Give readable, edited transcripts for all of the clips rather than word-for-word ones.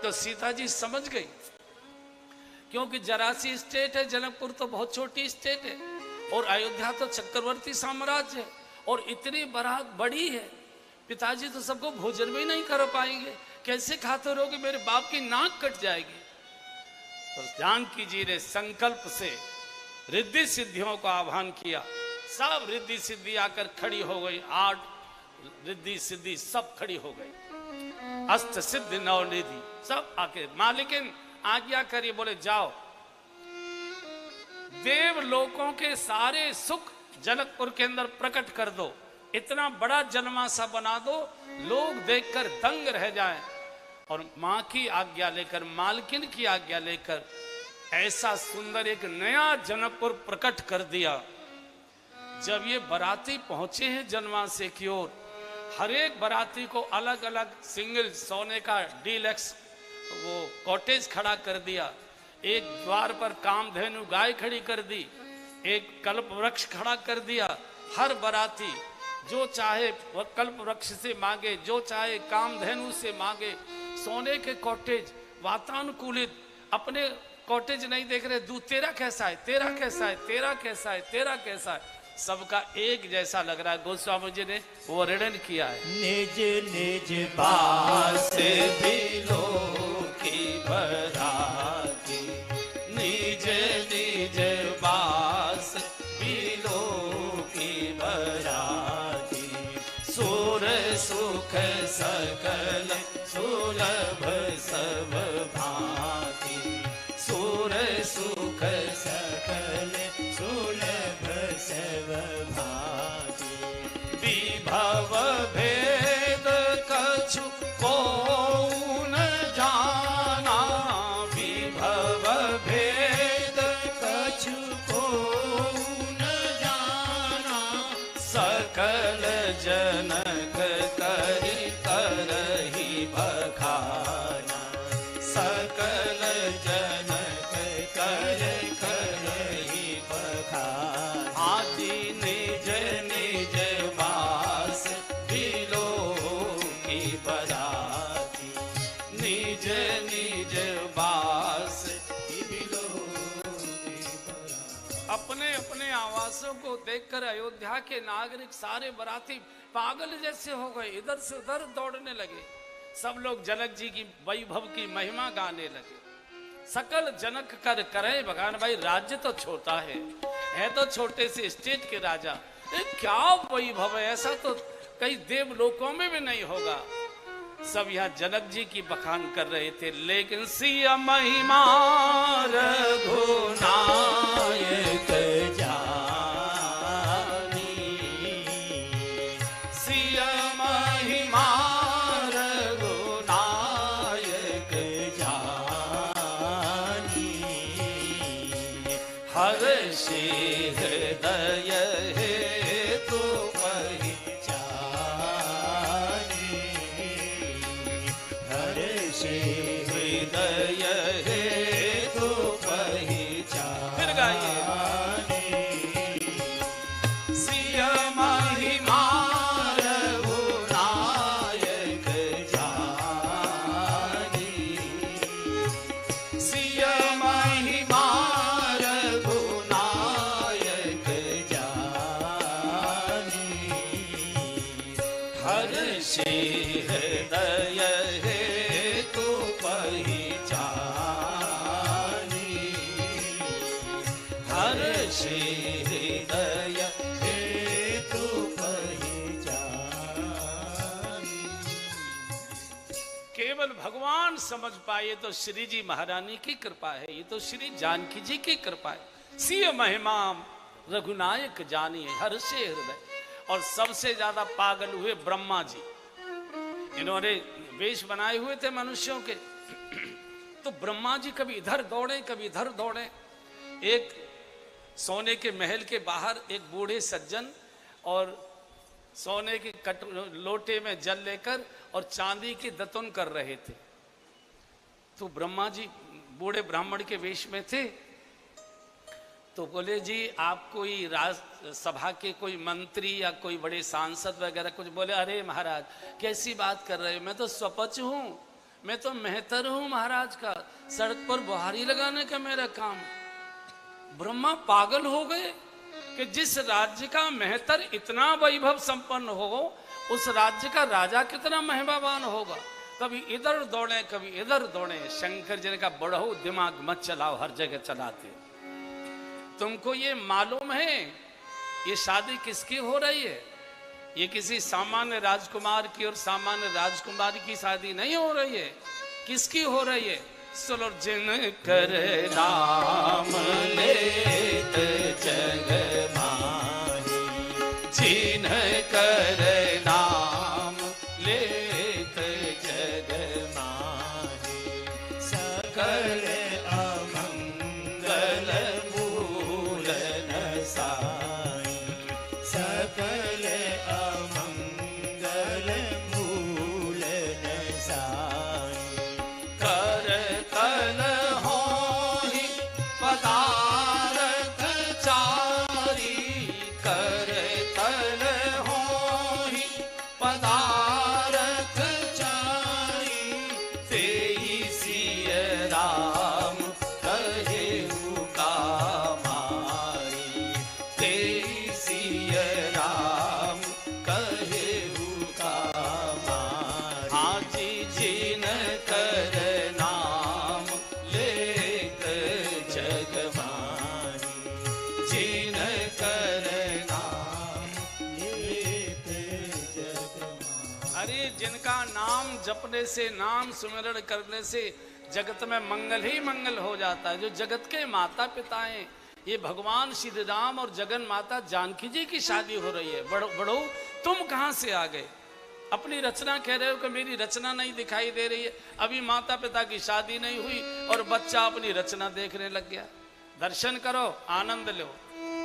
तो सीता जी समझ गई, क्योंकि जरा सी स्टेट है, जनकपुर तो बहुत छोटी स्टेट है, और अयोध्या तो चक्रवर्ती साम्राज्य है, और इतनी बारात बड़ी है, पिताजी तो सबको भोजन भी नहीं कर पाएंगे, कैसे खाते रहोगे, मेरे बाप की नाक कट जाएगी। तो जानकी जी ने संकल्प से रिद्धि सिद्धियों का आह्वान किया। सब रिद्धि सिद्धि आकर खड़ी हो गई, 8 रिद्धि सिद्धि सब खड़ी हो गई, अष्ट सिद्धि नवनिधि सब आके, मालिकिन आज्ञा करिए, बोले जाओ देवलोकों के सारे सुख जनकपुर के अंदर प्रकट कर दो, इतना बड़ा जनमासा बना दो, लोग देखकर दंग रह जाएं। और मां की आज्ञा लेकर, मालकिन की आज्ञा लेकर ऐसा सुंदर एक नया जनकपुर प्रकट कर दिया। जब ये बराती पहुंचे हैं जनमासे की ओर, हर एक बराती को अलग अलग सिंगल सोने का डीलक्स वो कॉटेज खड़ा कर दिया, एक द्वार पर कामधेनु गाय खड़ी कर दी, एक कल्प वृक्ष खड़ा कर दिया। हर बराती जो चाहे वह कल्प वृक्ष से मांगे, जो चाहे कामधेनु से मांगे, सोने के कॉटेज वातानुकूलित, अपने कॉटेज नहीं देख रहे, दूध तेरा कैसा है, तेरा कैसा है, तेरा कैसा है, तेरा कैसा है, सबका एक जैसा लग रहा है। गोस्वामी जी ने वो वर्णन किया है, निज निज बास बिलो की बराती, निज निज बास बिलो की बराती, सुर सुख सकल सुलभ सब भांति, सुर सुख सकल सुलभ सब भांति, विभव भेद कछु को न जाना, विभव भेद कछु को न जाना, सकल जनक करि करहि बखाना, सकल जनक कर करहि बखाना, आदि निज निज बास बिलो की बराती, निज निज बास बिलो की बराती। अपने अपने आवासों को देखकर अयोध्या के नागरिक सारे बराती पागल जैसे हो गए, इधर से उधर दौड़ने लगे। सब लोग जनक जी की वैभव की महिमा गाने लगे। सकल जनक कर करे भगवान, भाई राज्य तो छोटा है तो छोटे से स्टेट के राजा, क्या वैभव है, ऐसा तो कई देवलोकों में भी नहीं होगा। सब यहाँ जनक जी की बखान कर रहे थे, लेकिन सिया महिमा रघुनायक जानी, सिया महिमा रघुनायक जानी, हर्षि हृदय हेतु पहचानी, हर्षि हृदय हेतु पहचानी। फिर गाइए, सिया महिमा रघुनायक जानी, सिया महिमा रघुनायक जानी, हर्षि हृदय हेतु पहचानी, हर्षि हृदय हेतु पहचानी। केवल भगवान समझ पाए तो श्री जी महारानी की कृपा है, ये तो श्री जानकी जी की कृपा है। सिय महिमा रघुनायक जानी हर्षे हृदय। और सबसे ज्यादा पागल हुए ब्रह्मा जी, इन्होंने वेश बनाए हुए थे मनुष्यों के, तो ब्रह्मा जी कभी इधर दौड़े कभी इधर दौड़े। एक सोने के महल के बाहर एक बूढ़े सज्जन और सोने के लोटे में जल लेकर और चांदी की दतुन कर रहे थे। तो ब्रह्मा जी बूढ़े ब्राह्मण के वेश में थे, तो बोले जी आप कोई सभा के कोई मंत्री या कोई बड़े सांसद वगैरह कुछ? बोले अरे महाराज कैसी बात कर रहे हो, मैं तो स्वपच हूँ, मैं तो मेहतर हूं महाराज का, सड़क पर बुहारी लगाने का मेरा काम है। ब्रह्मा पागल हो गए कि जिस राज्य का मेहतर इतना वैभव संपन्न हो, उस राज्य का राजा कितना महिमावान होगा। कभी इधर दौड़े कभी इधर दौड़े। शंकर जी ने कहा बढ़ो दिमाग मत चलाओ, हर जगह चलाते। तुमको ये मालूम है ये शादी किसकी हो रही है? ये किसी सामान्य राजकुमार की और सामान्य राजकुमारी की शादी नहीं हो रही है। किसकी हो रही है? सुनो, जिन कर नाम लेत जग माही, जिन कर नाम लेत जग माही, सकल अमंगल मूल न साई, सकल अमंगल मूल न साई, कर तल होहि पदारथ चारी, कर तल होहि पदारथ चारी, तेई सिय राम कहेउ कामारी, तेई सिय राम कहेउ कामारी। आजी जिन कर नाम लेत जग माही, जिन कर नाम लेत जग माही। अरे जिनका नाम जपने से, नाम सुमिरण करने से जगत में मंगल ही मंगल हो जाता है। जो जगत के माता पिता हैं, ये भगवान श्री राम और जगन माता जानकी जी की शादी हो रही है। बड़ो तुम कहां से आ गए? अपनी रचना कह रहे हो कि मेरी रचना नहीं दिखाई दे रही है। अभी माता पिता की शादी नहीं हुई और बच्चा अपनी रचना देखने लग गया। दर्शन करो, आनंद लो।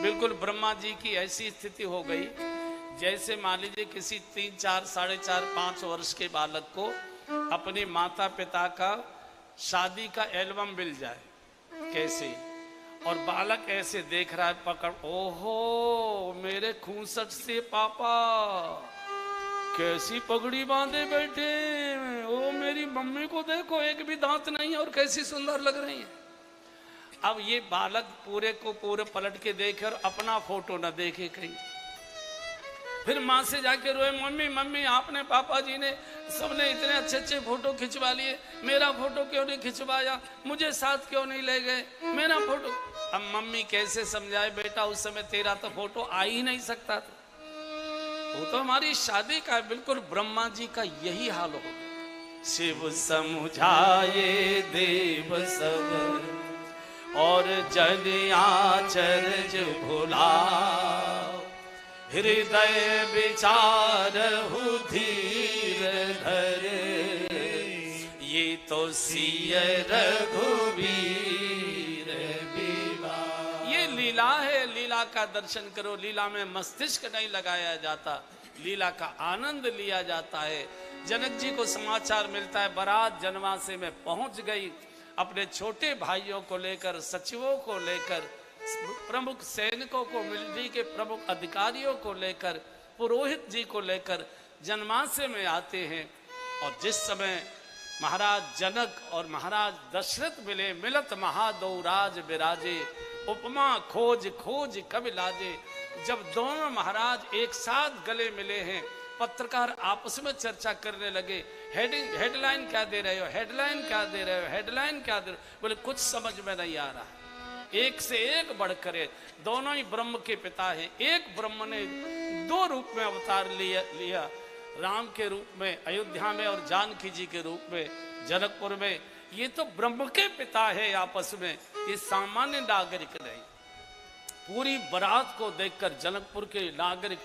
बिल्कुल ब्रह्मा जी की ऐसी स्थिति हो गई जैसे मान लीजिए किसी 3, 4, 4.5, 5 वर्ष के बालक को अपने माता पिता का शादी का एल्बम मिल जाए कैसे, और बालक ऐसे देख रहा है पकड़, ओहो मेरे 65 से पापा कैसी पगड़ी बांधे बैठे, ओ मेरी मम्मी को देखो एक भी दांत नहीं और कैसी सुंदर लग रही है। अब ये बालक पूरे को पूरे पलट के देखे और अपना फोटो न देखे कहीं। फिर माँ से जाके रोए, मम्मी मम्मी आपने पापा जी ने सबने इतने अच्छे अच्छे फोटो खिंचवा लिए, मेरा फोटो क्यों नहीं खिंचवाया, मुझे साथ क्यों नहीं ले गए, मेरा फोटो। अब मम्मी कैसे समझाए, बेटा उस समय तेरा तो फोटो आ ही नहीं सकता था, वो तो हमारी शादी का। बिल्कुल ब्रह्मा जी का यही हाल हो। शिव समझाए देव सब और जन आचरज भुला, हृदय विचारहु धीर धरे, ये तो सिय रघुवीर विवाह। ये लीला है, लीला का दर्शन करो। लीला में मस्तिष्क नहीं लगाया जाता, लीला का आनंद लिया जाता है। जनक जी को समाचार मिलता है बारात जनवासे में पहुंच गई, अपने छोटे भाइयों को लेकर, सचिवों को लेकर, प्रमुख सैनिकों को, मिलिट्री के प्रमुख अधिकारियों को लेकर, पुरोहित जी को लेकर जनमासे में आते हैं। और जिस समय महाराज जनक और महाराज दशरथ मिले, मिलत महादौराज बिराजे, उपमा खोज खोज कवि लाजे। जब दोनों महाराज एक साथ गले मिले हैं, पत्रकार आपस में चर्चा करने लगे, हेडलाइन क्या दे रहे हो, हेडलाइन क्या दे रहे हो, हेडलाइन क्या दे रहे हो। बोले कुछ समझ में नहीं आ रहा है। एक से एक बढ़कर दोनों ही ब्रह्म के पिता हैं। एक ब्रह्म ने 2 रूप में अवतार लिया, राम के रूप में अयोध्या में और जानकी जी के रूप में जनकपुर में। ये तो ब्रह्म के पिता है आपस में, ये सामान्य नागरिक नहीं। पूरी बारात को देखकर जनकपुर के नागरिक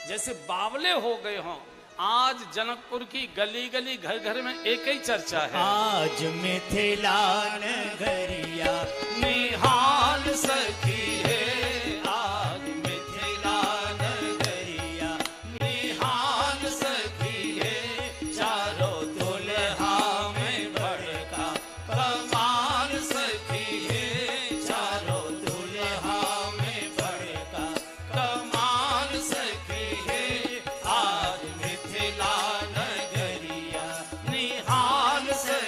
जैसे बावले हो गए हों। आज जनकपुर की गली गली घर घर में एक ही चर्चा है, आज मिथिला नगरिया निहाल सखी है, आज मिथिला नगरिया निहाल सखी है, चारों दुल्हा में बड़का कमाल सखी है, चारों दुल्हा में बड़का कमाल सखी है, आज मिथिला नगरिया निहाल सखी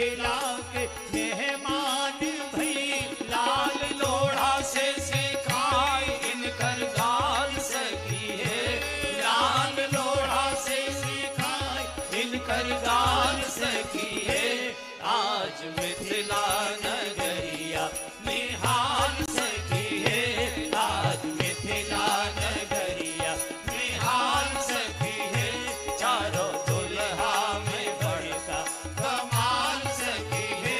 मिथिला के मेहमान भई लाल लोढ़ा से सिखाए इनकर गाल सकी है। लाल लोढ़ा से सिखाए इनकर गाल सकी है। आज मिथिला नगरिया निहाल सकी है। आज मिथिला नगरिया निहाल सकी है। चारों दुल्हा में बड़का कमाल सकी है।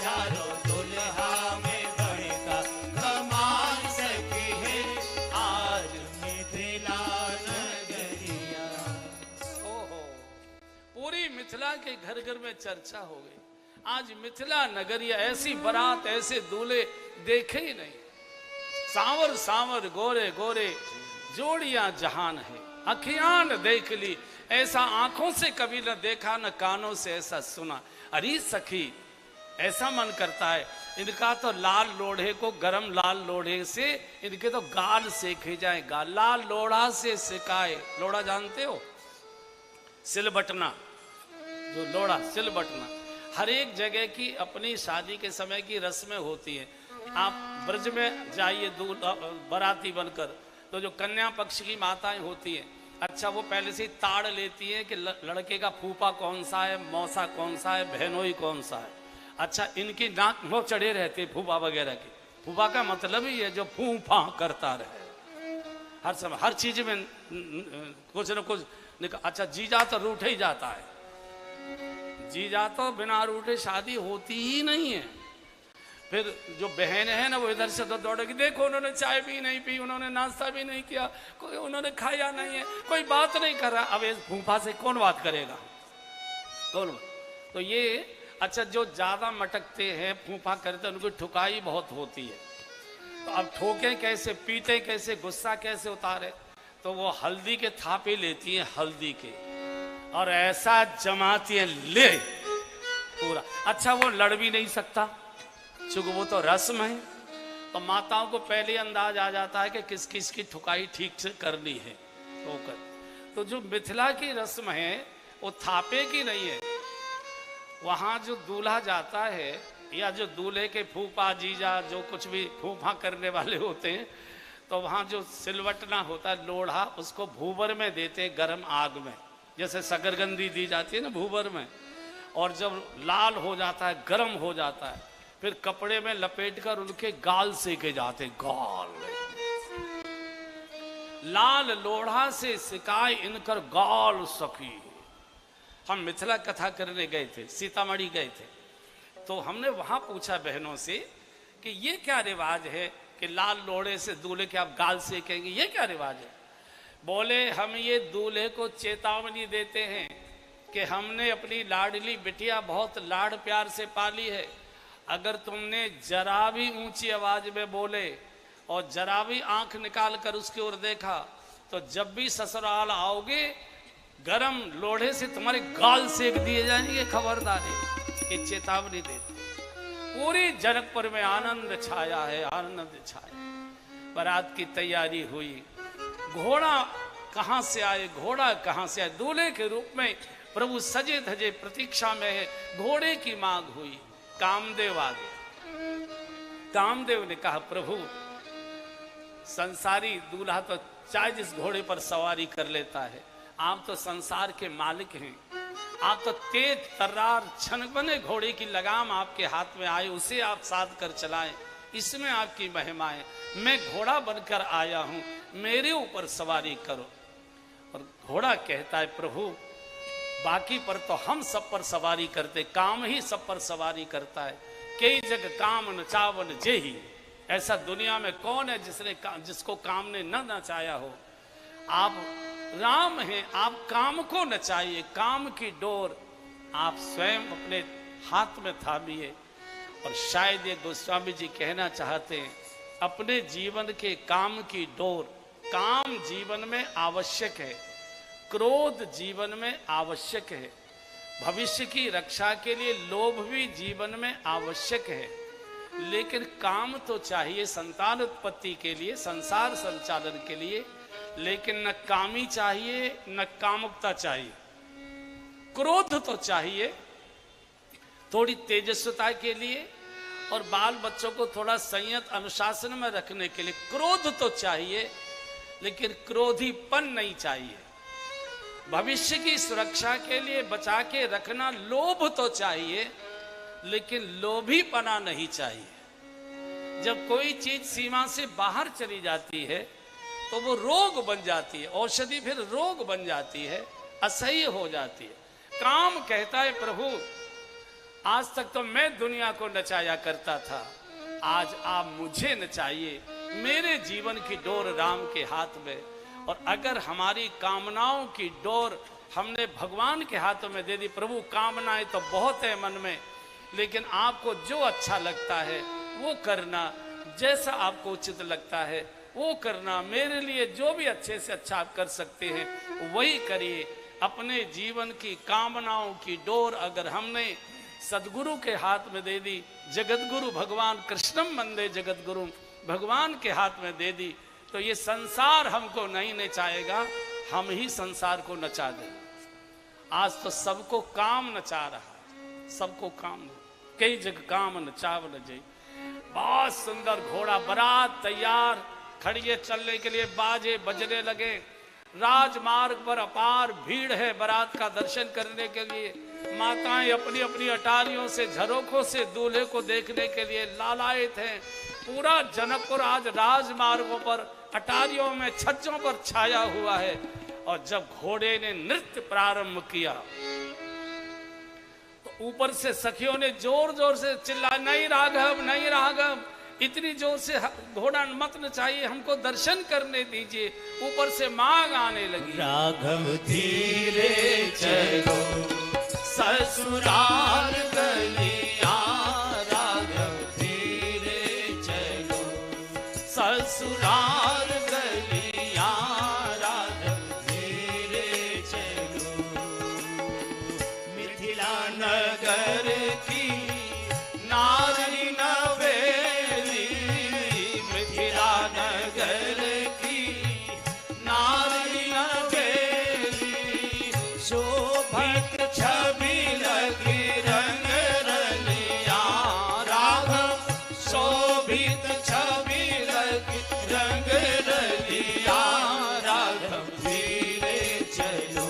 चारों दुल्हा में बड़का कमाल सकी है। आज मिथिला नगरिया। ओहो, पूरी मिथिला के घर घर में चर्चा हो गई। आज मिथिला नगरिया ऐसी बारात ऐसे दूल्हे देखे ही नहीं। सांवर सांवर गोरे गोरे जोड़ियां जहान है। अखियां देख ली ऐसा आंखों से कभी न देखा न कानों से ऐसा सुना। अरे सखी ऐसा मन करता है इनका तो लाल लोढ़े को गरम लाल लोढ़े से इनके तो गाल सेके जाए। गाल लाल लोढ़ा से सिकाए। लोढ़ा जानते हो? सिलबटना, जो लोढ़ा सिलबटना। हर एक जगह की अपनी शादी के समय की रस्में होती हैं। आप ब्रज में जाइए बाराती बनकर, तो जो कन्या पक्ष की माताएं होती हैं, अच्छा वो पहले से ही ताड़ लेती हैं कि लड़के का फूफा कौन सा है, मौसा कौन सा है, बहनोई कौन सा है। अच्छा इनकी नाक वो चढ़े रहते फूफा वगैरह की। फूफा का मतलब ही है जो फूफा करता रहे हर समय हर चीज में कुछ न कुछ। अच्छा जीजा तो रूठ ही जाता है। जीजा तो बिना रूठे शादी होती ही नहीं है। फिर जो बहन है ना वो इधर से तो दौड़ेगी, देखो उन्होंने चाय भी नहीं पी, उन्होंने नाश्ता भी नहीं किया, कोई उन्होंने खाया नहीं है, कोई बात नहीं कर रहा। अब इस फूफा से कौन बात करेगा? कौन? तो ये अच्छा जो ज्यादा मटकते हैं फूफा करते हैं उनकी ठुकाई बहुत होती है। तो अब ठोके कैसे, पीटे कैसे, गुस्सा कैसे उतारे? तो वो हल्दी के थापे लेती हैं, हल्दी के, और ऐसा जमाती है ले पूरा। अच्छा वो लड़ भी नहीं सकता चूंकि वो तो रस्म है। तो माताओं को पहले अंदाज आ जाता है कि किस किस की ठुकाई ठीक से करनी है। तो जो मिथिला की रस्म है वो थापे की नहीं है। वहां जो दूल्हा जाता है या जो दूल्हे के फूफा जीजा जो कुछ भी फूफा करने वाले होते हैं, तो वहां जो सिलवटना होता है लोढ़ा, उसको भूबर में देते हैं गर्म आग में, जैसे शकरकंदी दी जाती है ना भूबर में। और जब लाल हो जाता है, गर्म हो जाता है, फिर कपड़े में लपेटकर उनके गाल सेके जाते। गाल लाल लोढ़ा से सिकाए इनकर गाल सखी। हम मिथिला कथा करने गए थे, सीतामढ़ी गए थे, तो हमने वहां पूछा बहनों से कि ये क्या रिवाज है कि लाल लोढ़े से दूल्हे के आप गाल सेकेंगे, ये क्या रिवाज है? बोले हम ये दूल्हे को चेतावनी देते हैं कि हमने अपनी लाडली बिटिया बहुत लाड प्यार से पाली है। अगर तुमने जरा भी ऊंची आवाज में बोले और जरा भी आंख निकाल कर उसकी ओर देखा, तो जब भी ससुराल आओगे गरम लोढ़े से तुम्हारे गाल सेक दिए जाएंगे। खबरदारी, ये चेतावनी देते। पूरी जनकपुर में आनंद छाया है, आनंद छाया। बारात की तैयारी हुई। घोड़ा कहां से आए, घोड़ा कहां से आए? दूल्हे के रूप में प्रभु सजे धजे प्रतीक्षा में है। घोड़े की मांग हुई। कामदेव आ गए। कामदेव ने कहा प्रभु संसारी दूल्हा तो चाहे जिस घोड़े पर सवारी कर लेता है, आप तो संसार के मालिक हैं। आप तो तेज तर्रार छन बने घोड़े की लगाम आपके हाथ में आए, उसे आप साध कर चलाएं, इसमें आपकी महिमा है। मैं घोड़ा बनकर आया हूं, मेरे ऊपर सवारी करो। और घोड़ा कहता है प्रभु बाकी पर तो हम सब पर सवारी करते, काम ही सब पर सवारी करता है। कई जग काम नचावन जेही। ऐसा दुनिया में कौन है जिसको काम ने न नचाया हो? आप राम हैं, आप काम को नचाइए। काम की डोर आप स्वयं अपने हाथ में थामिए। और शायद ये गोस्वामी जी कहना चाहते हैं अपने जीवन के काम की डोर। काम जीवन में आवश्यक है, क्रोध जीवन में आवश्यक है, भविष्य की रक्षा के लिए लोभ भी जीवन में आवश्यक है, लेकिन काम तो चाहिए संतान उत्पत्ति के लिए, संसार संचालन के लिए। लेकिन न कामी चाहिए न कामुकता चाहिए। क्रोध तो चाहिए, थोड़ी तेजस्विता के लिए और बाल बच्चों को थोड़ा संयत अनुशासन में रखने के लिए। क्रोध तो चाहिए, लेकिन क्रोधीपन नहीं चाहिए। भविष्य की सुरक्षा के लिए बचा के रखना लोभ तो चाहिए, लेकिन लोभीपना नहीं चाहिए। जब कोई चीज सीमा से बाहर चली जाती है तो वो रोग बन जाती है, औषधि फिर रोग बन जाती है, असह्य हो जाती है। काम कहता है प्रभु आज तक तो मैं दुनिया को नचाया करता था, आज आप मुझे नचाइए। मेरे जीवन की डोर राम के हाथ में, और अगर हमारी कामनाओं की डोर हमने भगवान के हाथों में दे दी, प्रभु कामनाएं तो बहुत है मन में, लेकिन आपको जो अच्छा लगता है वो करना, जैसा आपको उचित लगता है वो करना, मेरे लिए जो भी अच्छे से अच्छा आप कर सकते हैं वही करिए। अपने जीवन की कामनाओं की डोर अगर हमने सदगुरु के हाथ में दे दी, जगतगुरु भगवान कृष्णम वंदे जगतगुरु भगवान के हाथ में दे दी, तो ये संसार हमको नहीं नचाएगा, हम ही संसार को नचा देंगे। आज तो सबको काम नचा रहा है, सबको काम, कई जगह काम नचावल जय। बहुत सुंदर घोड़ा बारात तैयार, खड़िए चलने के लिए बाजे बजने लगे। राजमार्ग पर अपार भीड़ है बारात का दर्शन करने के लिए। माताएं अपनी अपनी अटारियों से, झरोखों से दूल्हे को देखने के लिए लालायित हैं। पूरा जनकपुर आज राजमार्गों पर, अटारियों में, छज्जों पर छाया हुआ है। और जब घोड़े ने नृत्य प्रारंभ किया तो ऊपर से सखियों ने जोर जोर से चिल्लाया, नहीं राघव, नहीं राघव, इतनी जोर से घोड़ा मत नचाइए, हमको दर्शन करने दीजिए। ऊपर से मांग आने लगी, राघव धीरे चलो ससुराल गलियां, राघव धीरे चलो ससुराल गलियां, राघव धीरे चलो। मिथिला नगर की नारी नवेली, मिथिला नगर की नारी नवेली, शोभित छवि लगी रंग रलिया, राघव शोभित छवि लगी रंग रलिया, राघव धीरे चलो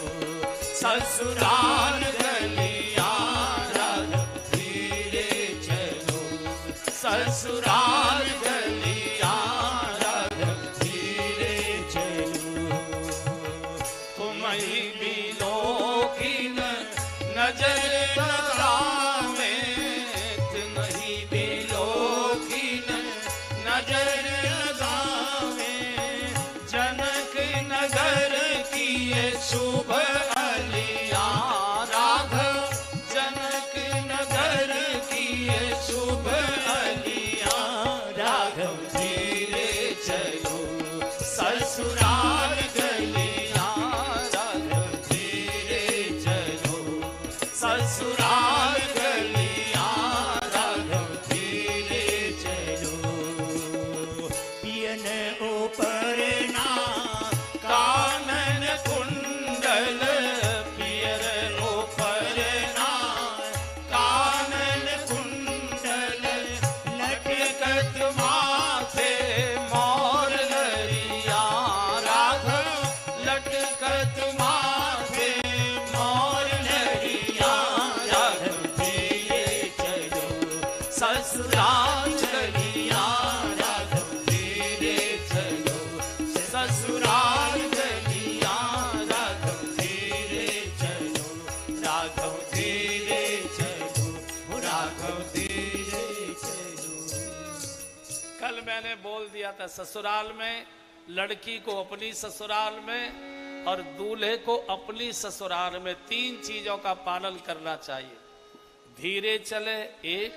ससुराल गलिया, राघव धीरे चलो ससुराल गलिया, राघव धीरे चलो। तुम्हीं बिलोकिन नजर लगावे, तुम्हीं बिलोकिन नजर लगावे, जनक नगर की ये शुभ अलिया, राघव जनक नगर की ये शुभ अलिया, राघव धीरे चलो ससुराल गलिया, राघव धीरे चलो ससुराल गलिया, राघव धीरे चलो। पियन ऊपर ना कानन कुंडल, पियर ऊपर ना कानन कुंडल, लटकत माथे मोर लरिया, राघव लटकत माथे मोर लरिया, राघव धीरे चलो ससुराल गलिया, राघव धीरे चलो ससुराल गलिया, राघव धीरे चलो, राघव धीरे चलो, राघव धीरे चलो। कल मैंने बोल दिया था ससुराल में लड़की को अपनी ससुराल में और दूल्हे को अपनी ससुराल में 3 चीजों का पालन करना चाहिए। धीरे चले 1,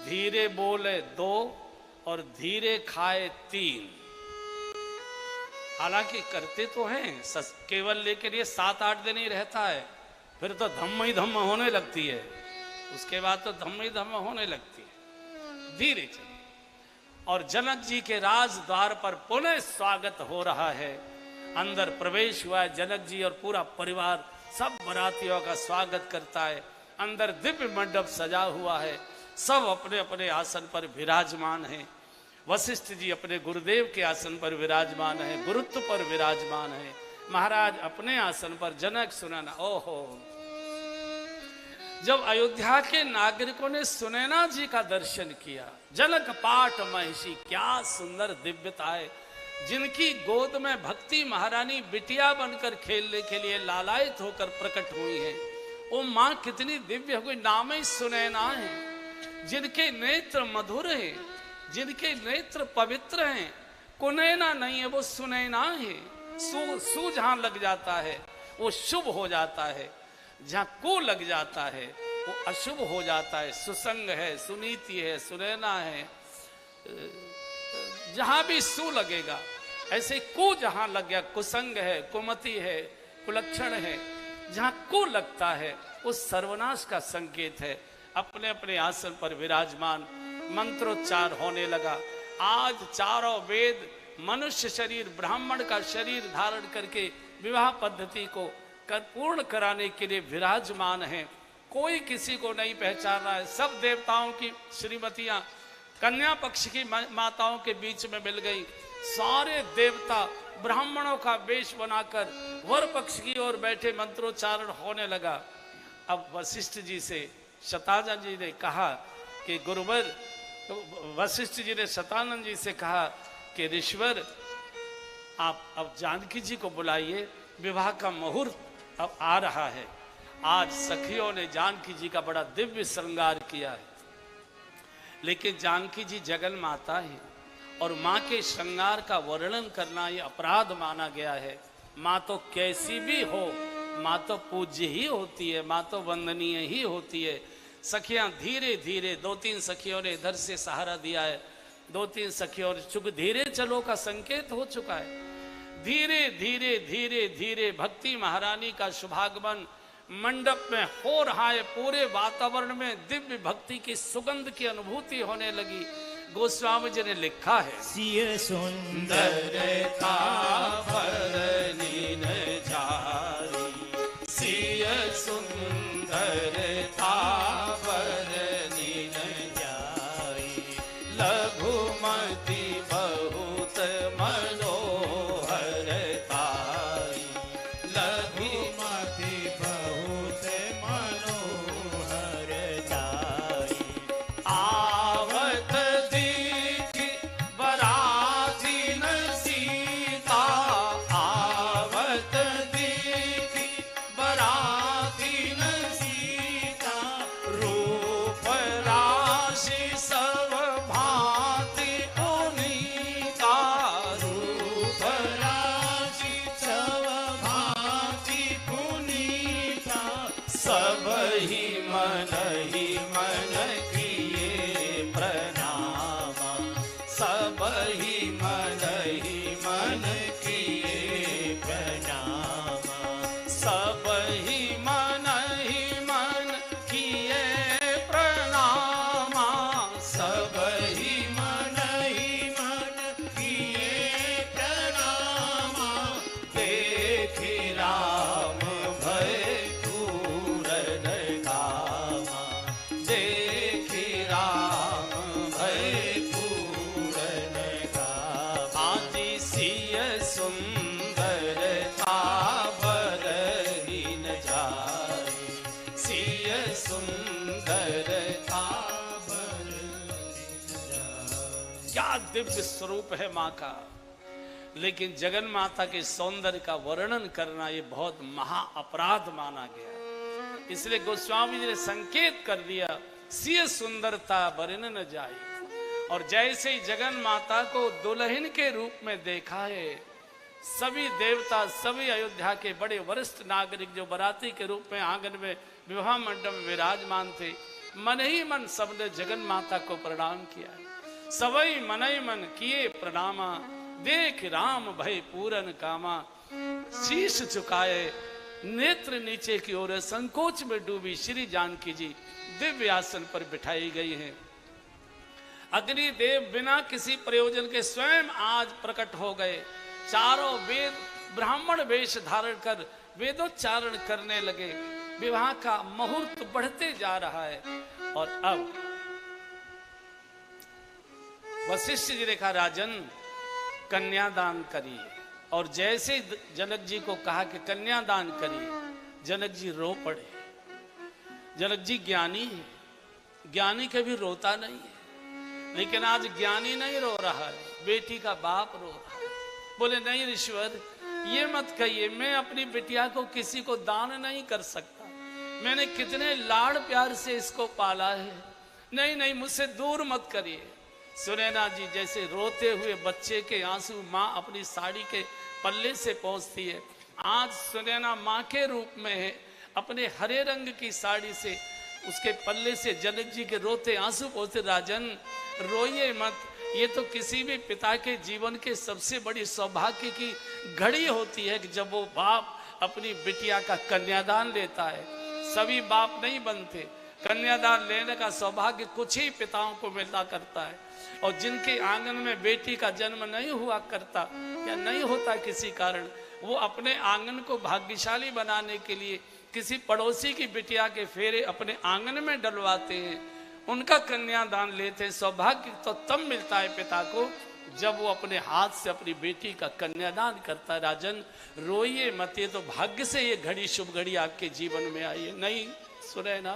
धीरे बोले 2 और धीरे खाए 3। हालांकि करते तो हैं, केवल लेकर ये 7-8 दिन ही रहता है, फिर तो धम्म ही धम्म होने लगती है। उसके बाद तो धम्म ही धम्म होने लगती है। धीरे चले। और जनक जी के राज द्वार पर पुनः स्वागत हो रहा है। अंदर प्रवेश हुआ है जनक जी और पूरा परिवार सब बारातियों का स्वागत करता है। अंदर दिव्य मंडप सजा हुआ है, सब अपने अपने आसन पर विराजमान हैं। वशिष्ठ जी अपने गुरुदेव के आसन पर विराजमान है, गुरुत्व पर विराजमान है, महाराज अपने आसन पर, जनक सुनैना। ओहो, जब अयोध्या के नागरिकों ने सुनैना जी का दर्शन किया, जनक पाठ महिषी, क्या सुंदर दिव्यता है। जिनकी गोद में भक्ति महारानी बिटिया बनकर खेलने के लिए लालायित होकर प्रकट हुई है, वो माँ कितनी दिव्य हो गई, नाम ही सुनैना है। जिनके नेत्र मधुर हैं, जिनके नेत्र पवित्र हैं, कुनैना नहीं है, वो सुनैना है। सु जहां लग जाता है वो शुभ हो जाता है, जहां को लग जाता है वो अशुभ हो जाता है। सुसंग है, सुनीति है, सुनैना है, जहां भी सु लगेगा, ऐसे को जहां लग गया, कुसंग है, कुमति है, कुलक्षण है, जहां को लगता है वो सर्वनाश का संकेत है। अपने अपने आसन पर विराजमान, मंत्रोच्चार होने लगा। आज चारों वेद मनुष्य शरीर, ब्राह्मण का शरीर धारण करके विवाह पद्धति को पूर्ण कराने के लिए विराजमान है। कोई किसी को नहीं पहचान रहा है। सब देवताओं की श्रीमतियां कन्या पक्ष की माताओं के बीच में मिल गई। सारे देवता ब्राह्मणों का वेश बनाकर वर पक्ष की ओर बैठे, मंत्रोच्चारण होने लगा। अब वशिष्ठ जी से शतानंद जी ने कहा कि गुरुवर, वशिष्ठ जी ने शतानंद जी से कहा कि ऋषिवर, आप अब जानकी जी को बुलाइए, विवाह का मुहूर्त अब आ रहा है। आज सखियों ने जानकी जी का बड़ा दिव्य श्रृंगार किया है, लेकिन जानकी जी जगन माता है और माँ के श्रृंगार का वर्णन करना ये अपराध माना गया है। माँ तो कैसी भी हो, माँ तो पूज्य ही होती है, माँ तो वंदनीय ही होती है। सखियां धीरे धीरे, 2-3 सखियों ने इधर से सहारा दिया है, 2-3 सखियों ने, चूंकि धीरे चलो का संकेत हो चुका है। धीरे धीरे धीरे धीरे भक्ति महारानी का शुभागमन मंडप में हो रहा है। पूरे वातावरण में दिव्य भक्ति की सुगंध की अनुभूति होने लगी। गोस्वामी जी ने लिखा है, सिय सुंदरता भरनीन जारी, सिय सुंदरता भरनीन जारी, लघुमति बहुत मनोहर तारी, लघुमति बहुत मनोहर तारी, आवत दीखी बरातीन सीता, आवत दीखी बरातीन सीता, रूप राशि सब भांति पुनीता, रूप राशि सब भांति पुनीता, सब ही मन किए प्रणामा, सब ही मन किए प्रणामा, सब ही मन किए प्रणामा, सब ही मन किए प्रणामा, देखी राम भय पूरन कामा, देखी राम भय पूरन कामा, आदि सिय सुंदरता बरहीन जारी, सिय सुंदरता बरहीन जारी। क्या दिव्य स्वरूप है माँ का। लेकिन जगन माता के सौंदर्य का वर्णन करना ये बहुत महा अपराध माना गया। इसलिए गोस्वामी जी ने संकेत कर दिया, सिय सुंदरता बरन न जाई। और जैसे ही जगन माता को दुल्हन के रूप में देखा है, सभी देवता, सभी अयोध्या के बड़े वरिष्ठ नागरिक जो बाराती के रूप में आंगन में विवाह मंडप में विराजमान थे, मन ही मन सबने जगन माता को प्रणाम किया। सबई मन ही मन किए प्रणामा, देख राम भय पूरन कामा। शीश झुकाए, नेत्र नीचे की ओर, संकोच में डूबी श्री जानकी जी दिव्य आसन पर बिठाई गई हैं। अग्निदेव बिना किसी प्रयोजन के स्वयं आज प्रकट हो गए। चारों वेद ब्राह्मण वेश धारण कर वेदोच्चारण करने लगे। विवाह का मुहूर्त बढ़ते जा रहा है। और अब वशिष्ठ जी ने कहा, राजन कन्यादान करिए। और जैसे जनक जी को कहा कि कन्यादान करिए, जनक जी रो पड़े। जनक जी ज्ञानी है, ज्ञानी कभी रोता नहीं है, लेकिन आज ज्ञानी नहीं रो रहा है, बेटी का बाप रो रहा है। बोले नहीं ऋषिवर, ये मत कहिए, मैं अपनी बिटिया को किसी को दान नहीं कर सकता, मैंने कितने लाड़ प्यार से इसको पाला है, नहीं नहीं मुझसे दूर मत करिए। सुनैना जी जैसे रोते हुए बच्चे के आंसू माँ अपनी साड़ी के पल्ले से पहुंचती है, आज सुनैना माँ के रूप में है, अपने हरे रंग की साड़ी से उसके पल्ले से जनक जी के रोते आंसू पहुंचते। राजन रोइए मत, ये तो किसी भी पिता के जीवन के सबसे बड़ी सौभाग्य की घड़ी होती है कि जब वो बाप अपनी बिटिया का कन्यादान लेता है। सभी बाप नहीं बनते, कन्यादान लेने का सौभाग्य कुछ ही पिताओं को मिलता करता है। और जिनके आंगन में बेटी का जन्म नहीं हुआ करता या नहीं होता किसी कारण, वो अपने आंगन को भाग्यशाली बनाने के लिए किसी पड़ोसी की बिटिया के फेरे अपने आंगन में डलवाते हैं, उनका कन्यादान लेते हैं। सौभाग्य तो तब मिलता है पिता को जब वो अपने हाथ से अपनी बेटी का कन्यादान करता है। राजन रोइए मत, ये तो भाग्य से ये घड़ी शुभ घड़ी आपके जीवन में आई है। नहीं सुनैना,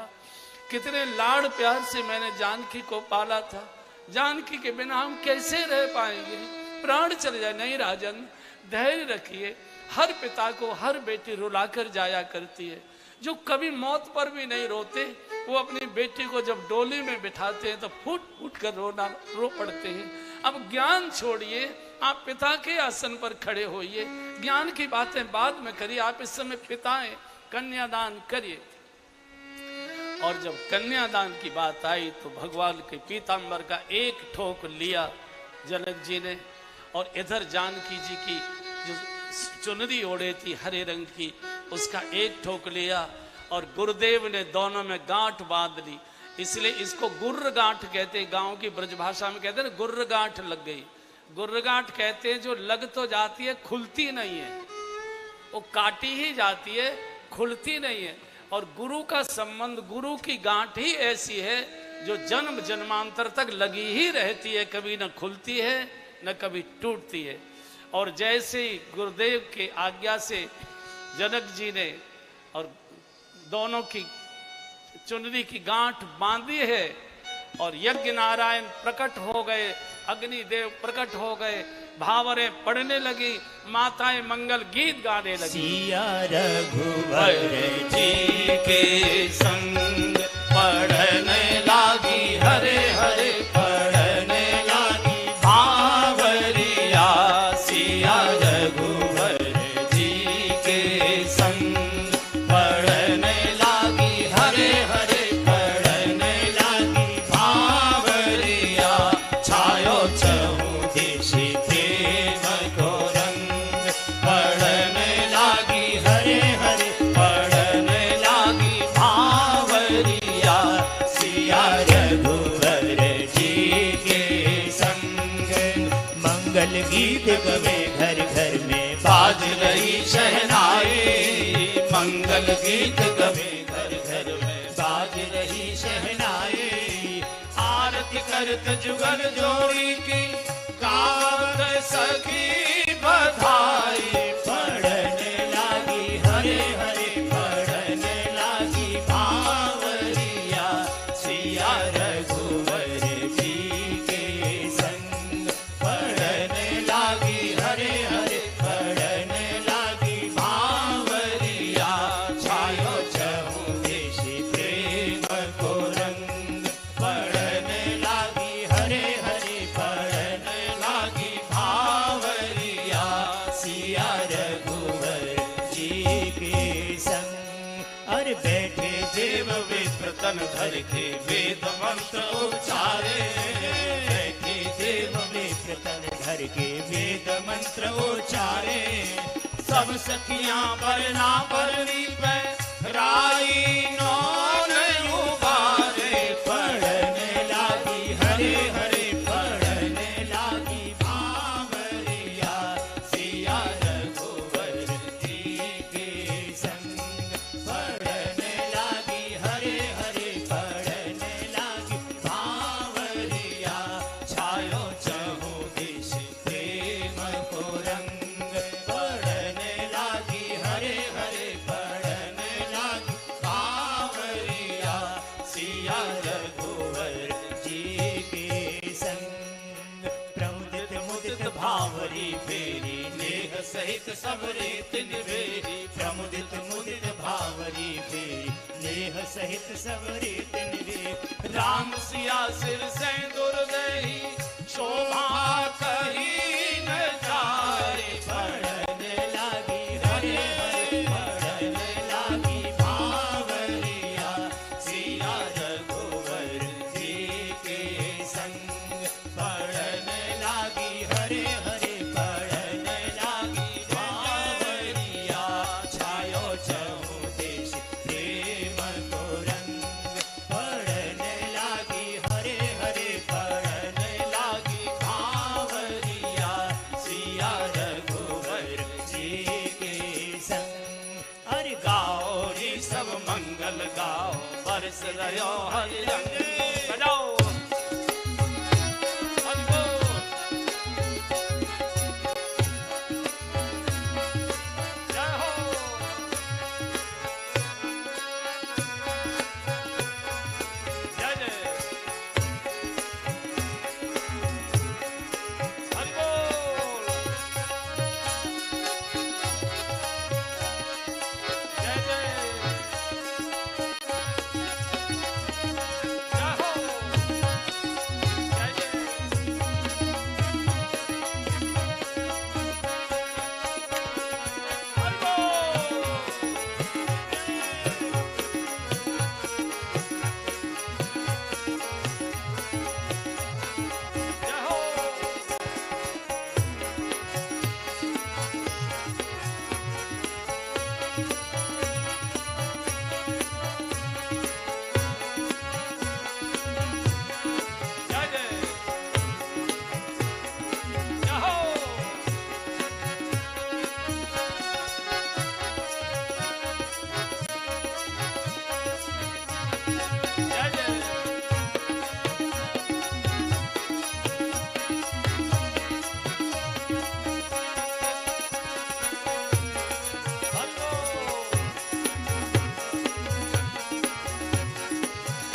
कितने लाड़ प्यार से मैंने जानकी को पाला था, जानकी के बिना हम कैसे रह पाएंगे, प्राण चले जाए। नहीं राजन धैर्य रखिए, हर पिता को हर बेटी रुलाकर जाया करती है। जो कभी मौत पर भी नहीं रोते, वो अपनी बेटी को जब डोली में बिठाते हैं तो फूट फूट कर रो पड़ते हैं। अब ज्ञान छोड़िए, आप पिता के आसन पर खड़े होइए, ज्ञान की बातें बाद में करिए, आप इस समय पिता हैं, कन्यादान करिए। और जब कन्यादान की बात आई तो भगवान के पीतांबर का एक ठोक लिया जनक जी ने, और इधर जानकी जी की जो चुनरी ओढ़े थी हरे रंग की, उसका एक ठोक लिया और गुरुदेव ने दोनों में गांठ बांध ली। इसलिए इसको गुर्र गांठ कहते हैं, गांव की ब्रजभाषा में कहते हैं ना गुर्र गांठ लग गई। गुर्र गांठ कहते हैं जो लग तो जाती है खुलती नहीं है, वो काटी ही जाती है, खुलती नहीं है। और गुरु का संबंध, गुरु की गांठ ही ऐसी है जो जन्म जन्मांतर तक लगी ही रहती है, कभी न खुलती है न कभी टूटती है। और जैसे ही गुरुदेव के आज्ञा से जनक जी ने और दोनों की चुनरी की गांठ बांधी है और यज्ञ नारायण प्रकट हो गए, अग्निदेव प्रकट हो गए, भावरें पढ़ने लगी, माताएं मंगल गीत गाने लगी। सिया रघुवर जी के संग पढ़ने लागी, हरे हरे पढ़ने लागी भावरिया। सिया रघुवर जी के संग पढ़ने लागी, हरे हरे पढ़ने लागी भावरिया। छायो चहुदिशि प्रेम को रंग, पढ़ने लागी हरे हरे पढ़ने लागी भावरिया। सिया रघुवर जी के संग मंगल गीत गवे घर घर में बाज रही शहनाई। मंगल गीत गवे घर घर में बाज रही शहनाई। आरती करत जुगल जोड़ी की गावत सखी बधाई। पढ़ने लागी हरे हरे पढ़ने लागी भावरिया। सिया रघुवर जी के संग पढ़ने लागी हरे हरे पढ़ने लागी भावरिया। छायो चहुदिशि प्रेम को रंग, पढ़ने लागी हरे हरे पढ़ने लागी भावरिया। सिया रघुवर जी के संग और बैठे देव विप्र तन धर के वेद मंत्र उच्चारे। बैठे देव विप्र तन धर के वेद मंत्र उच्चारे। सब सखियां बरना बरनी पे राई नौन उबारे। पढ़ने लागी हरे हरे पढ़ने लागी भावरिया। सिया रघुवर जी के संग पढ़ने सहित सब रीत निभेरी प्रमुदित मुदित भावरी फेरी नेह सहित सब रीत निभेरी राम सिया सिर सेंदूर देहि शोभा कही न जाए पढ़ने लागी हरे हरे पढ़ने लागी भावरिया सिया रघुवर जी के संग पढ़ने लागी हरे हरे पढ़ने लागी भावरिया छायो चहु देश प्रेम को रंग पढ़ने लागी हरे हरे पढ़ने लागी भावरिया सिया रघुवर जी के संग अरे गाओ रे सब मंगल गाओ बरस रहो हरि रंग बजाओ जय हो जय जय हरि बोल जय जय जय हो जय जय हरि बोल जय हो जय जय जय हो जय जय हरि बोल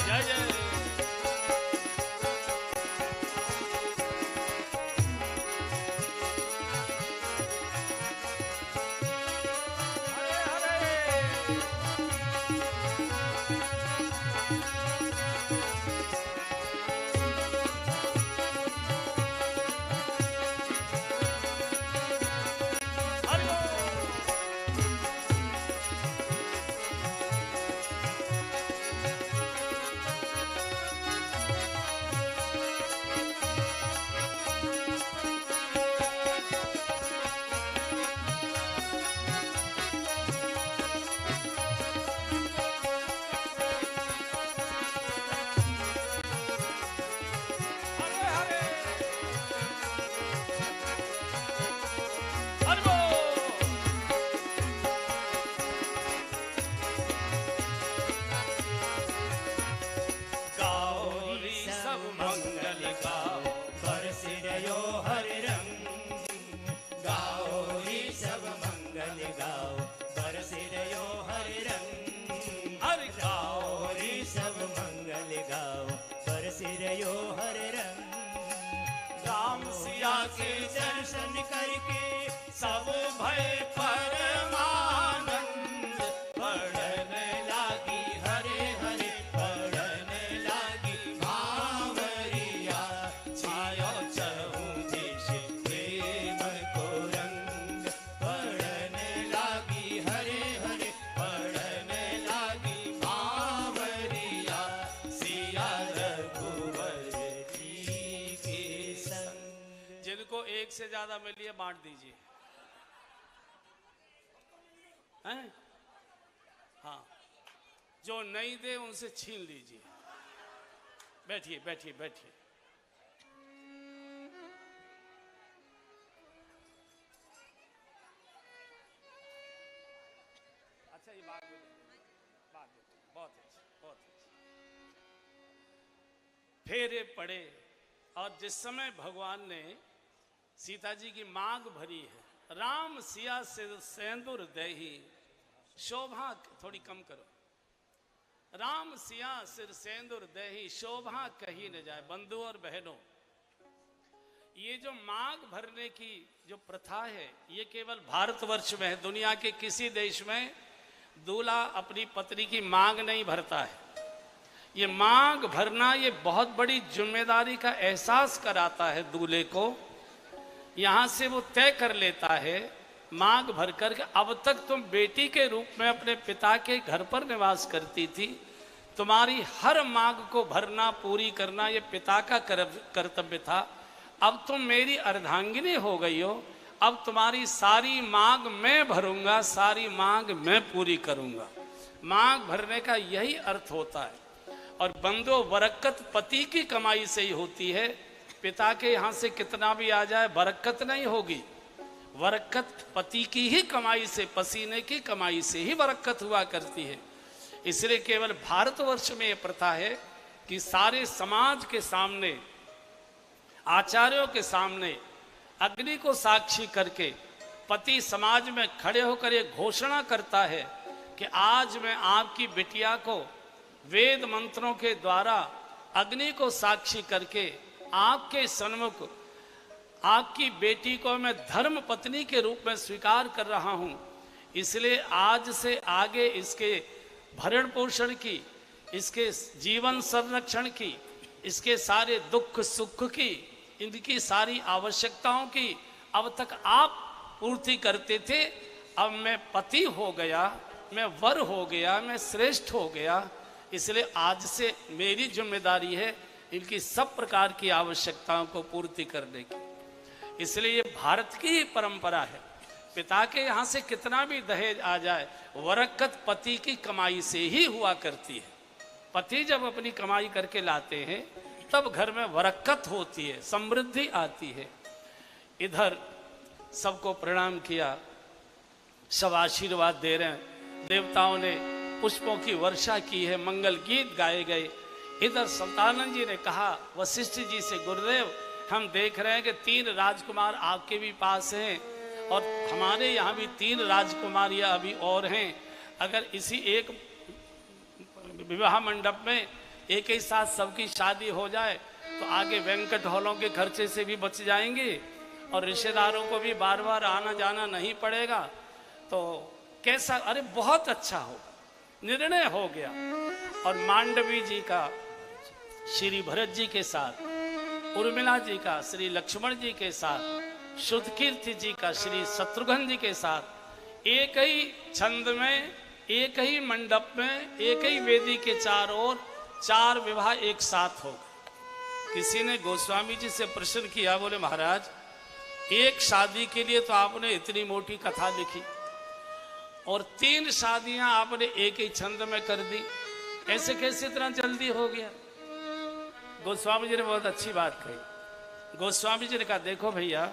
जय जय हरे हरे हरि बोल हरे हरे हरि बोल गाओ रे सब मंगल गाओ बरस रहो हरि रंग गाओ रे सब मंगल गाओ बरस रहो हरि रंग हरि गाओ रे सब मंगल गाओ बरस रहो हरि रंग राम सिया के दर्शन करके सब भय परमानंद पढ़ने लागी हरे हरे पढ़ने लागी भावरिया छायो चहु देश प्रेम को रंग पढ़ने लागी हरे हरे पढ़ने लागी भावरिया सिया रघुवर जी के संग जिनको एक से ज्यादा मिली है बांट दीजिए हैं हाँ जो नहीं दे उनसे छीन लीजिए बैठिए बैठिए बैठिए अच्छा ये बात बहुत अच्छी बहुत अच्छी फेरे पड़े और जिस समय भगवान ने सीता जी की मांग भरी है राम सिया से सेंदूर देहि शोभा थोड़ी कम करो राम सिया सिर सेंदूर देहि शोभा कही न जाए। बंधु और बहनों ये जो मांग भरने की जो प्रथा है, ये केवल भारतवर्ष में है। दुनिया के किसी देश में दूल्हा अपनी पत्नी की मांग नहीं भरता है। ये मांग भरना ये बहुत बड़ी जिम्मेदारी का एहसास कराता है दूल्हे को। यहाँ से वो तय कर लेता है मांग भर कर के, अब तक तुम बेटी के रूप में अपने पिता के घर पर निवास करती थी, तुम्हारी हर मांग को भरना पूरी करना ये पिता का कर्तव्य था। अब तुम मेरी अर्धांगिनी हो गई हो, अब तुम्हारी सारी मांग मैं भरूंगा, सारी मांग मैं पूरी करूंगा। मांग भरने का यही अर्थ होता है। और बंदो बरकत पति की कमाई से ही होती है। पिता के यहाँ से कितना भी आ जाए बरकत नहीं होगी। बरकत पति की ही कमाई से, पसीने की कमाई से ही बरकत हुआ करती है। इसलिए केवल भारतवर्ष में यह प्रथा है कि सारे समाज के सामने, आचार्यों के सामने अग्नि को साक्षी करके पति समाज में खड़े होकर ये घोषणा करता है कि आज मैं आपकी बिटिया को वेद मंत्रों के द्वारा अग्नि को साक्षी करके आपके सन्मुख आपकी बेटी को मैं धर्म पत्नी के रूप में स्वीकार कर रहा हूं। इसलिए आज से आगे इसके भरण पोषण की, इसके जीवन संरक्षण की, इसके सारे दुख सुख की, इनकी सारी आवश्यकताओं की अब तक आप पूर्ति करते थे। अब मैं पति हो गया, मैं वर हो गया, मैं श्रेष्ठ हो गया। इसलिए आज से मेरी जिम्मेदारी है इनकी सब प्रकार की आवश्यकताओं को पूर्ति करने की। इसलिए ये भारत की ही परंपरा है। पिता के यहाँ से कितना भी दहेज आ जाए, वरकत पति की कमाई से ही हुआ करती है। पति जब अपनी कमाई करके लाते हैं तब घर में वरकत होती है, समृद्धि आती है। इधर सबको प्रणाम किया, सब आशीर्वाद दे रहे हैं। देवताओं ने पुष्पों की वर्षा की है, मंगल गीत गाए गए। इधर सल्तानंद जी ने कहा वशिष्ठ जी से, गुरुदेव हम देख रहे हैं कि 3 राजकुमार आपके भी पास हैं और हमारे यहाँ भी 3 राजकुमारियाँ अभी और हैं। अगर इसी एक विवाह मंडप में एक ही साथ सबकी शादी हो जाए तो आगे वेंकट हॉलों के खर्चे से भी बच जाएंगे और रिश्तेदारों को भी बार बार आना जाना नहीं पड़ेगा। तो कैसा, अरे बहुत अच्छा हो, निर्णय हो गया। और मांडवी जी का श्री भरत जी के साथ, उर्मिला जी का श्री लक्ष्मण जी के साथ, शुद्धकीर्ति जी का श्री शत्रुघ्न जी के साथ एक ही छंद में, एक ही मंडप में, एक ही वेदी के चारों ओर 4 विवाह एक साथ हो गए। किसी ने गोस्वामी जी से प्रश्न किया, बोले महाराज एक शादी के लिए तो आपने इतनी मोटी कथा लिखी और 3 शादियां आपने एक ही छंद में कर दी, ऐसे कैसे इतना जल्दी हो गया? गोस्वामी जी ने बहुत अच्छी बात कही। गोस्वामी जी ने कहा देखो भैया,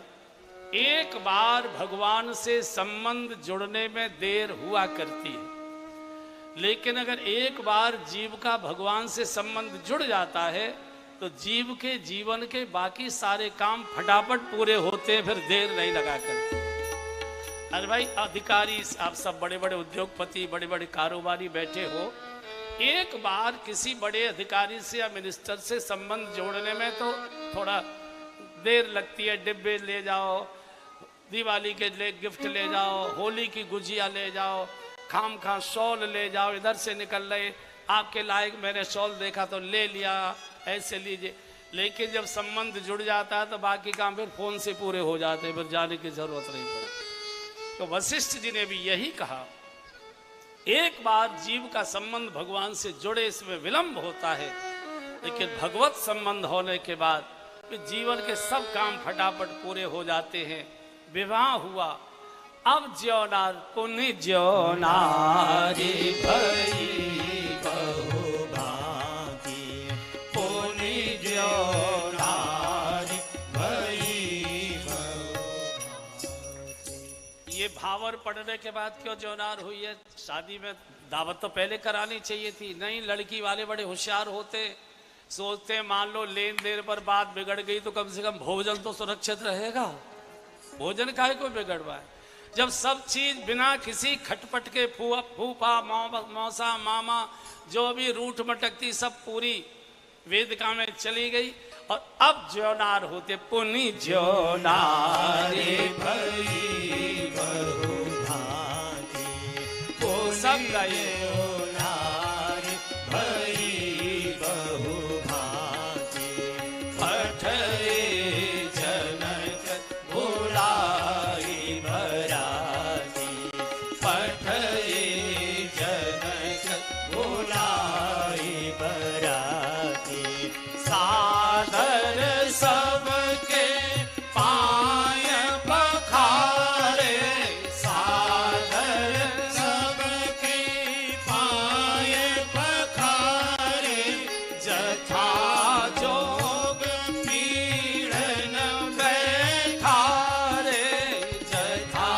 एक बार भगवान से संबंध जुड़ने में देर हुआ करती है, लेकिन अगर एक बार जीव का भगवान से संबंध जुड़ जाता है तो जीव के जीवन के बाकी सारे काम फटाफट पूरे होते हैं, फिर देर नहीं लगा करते। अरे भाई अधिकारी, आप सब बड़े बड़े उद्योगपति, बड़े बड़े कारोबारी बैठे हो, एक बार किसी बड़े अधिकारी से या मिनिस्टर से संबंध जोड़ने में तो थोड़ा देर लगती है। डिब्बे ले जाओ, दिवाली के लिए गिफ्ट ले जाओ, होली की गुजिया ले जाओ, खाम खा शॉल ले जाओ, इधर से निकल रहे आपके लायक मैंने शॉल देखा तो ले लिया, ऐसे लीजिए। लेकिन जब संबंध जुड़ जाता है तो बाकी काम फिर फोन से पूरे हो जाते हैं, फिर जाने की जरूरत नहीं पड़ती। तो वशिष्ठ जी ने भी यही कहा, एक बार जीव का संबंध भगवान से जुड़े इसमें विलंब होता है, लेकिन भगवत संबंध होने के बाद फिर जीवन के सब काम फटाफट पूरे हो जाते हैं। विवाह हुआ, अब ज्योनार पुनि ज्योनारी भई बहु भांति, पुनि ज्योनारी भई बहु भांति। ये भावर पढ़ने के बाद क्यों ज्योनार हुई है? शादी में दावत तो पहले करानी चाहिए थी। नहीं, लड़की वाले बड़े होशियार होते, सोचते मान लो लेन देन पर बात बिगड़ गई तो कम से कम भोजन तो सुरक्षित रहेगा। भोजन काहे को बिगड़वाए? जब सब चीज बिना किसी खटपट के, फूफा मौसा मामा जो भी रूठ मटकती सब पूरी वेदिका में चली गई और अब ज्योनार होते पुनि ज्योनारे भई बहु भांति वो सब गए ज्योनार भई बहु भांति पठए जनक बुलाई बराती पठए जनक बुलाई बराती सादर सबके पाय पखारे सादर सबके पाय पखारे जथा जोग पीड़न बैठारे जथा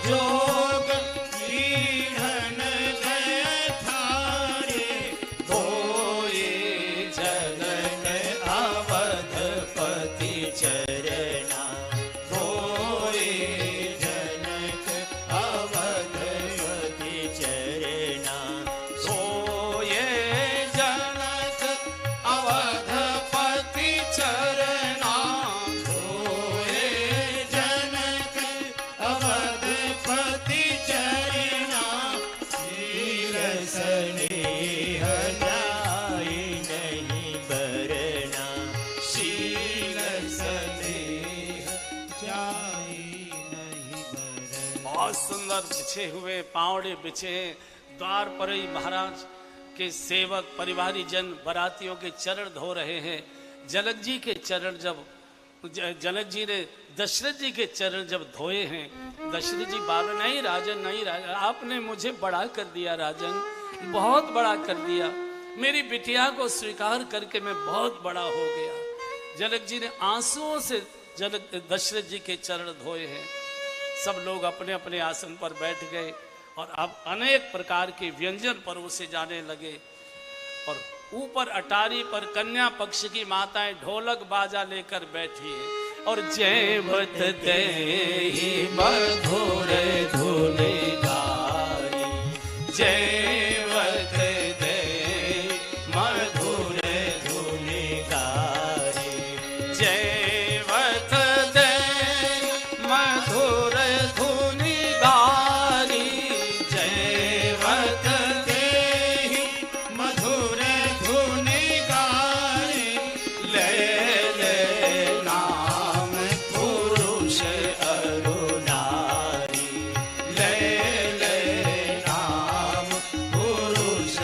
जोग पीढ़न बैठारे धोए जनक अवधपति चरणा धोए जनक अवधपति चरणा सोये जनक अवधपति चरणा धोए जनक अवधपति चरणा शील स्नेह जाय नहीं बरना शील स्नेह जाय नहीं बरना बहुत सुंदर बिछे हुए पावड़े बिछे हैं द्वार पर ही महाराज के सेवक परिवारी जन बरातियों के चरण धो रहे हैं। जनक जी के चरण जब जनक जी ने दशरथ जी के चरण जब धोए हैं, दशरथ जी बाबा नहीं राजन आपने मुझे बड़ा कर दिया राजन, बहुत बड़ा कर दिया, मेरी बिटिया को स्वीकार करके मैं बहुत बड़ा हो गया। जनक जी ने आंसुओं से दशरथ जी के चरण धोए हैं। सब लोग अपने अपने आसन पर बैठ गए और अब अनेक प्रकार के व्यंजन परोसे जाने लगे और ऊपर अटारी पर कन्या पक्ष की माताएं ढोलक बाजा लेकर बैठी है और जयवत देहि मधुर धुन गाई जयवत देहि मधुर धुन गारी जयवत देहि मधुर धुन गारी जयवत देहि मधुर धुन गारी ले ले नाम पुरुष अरु नारी ले ले नाम पुरुष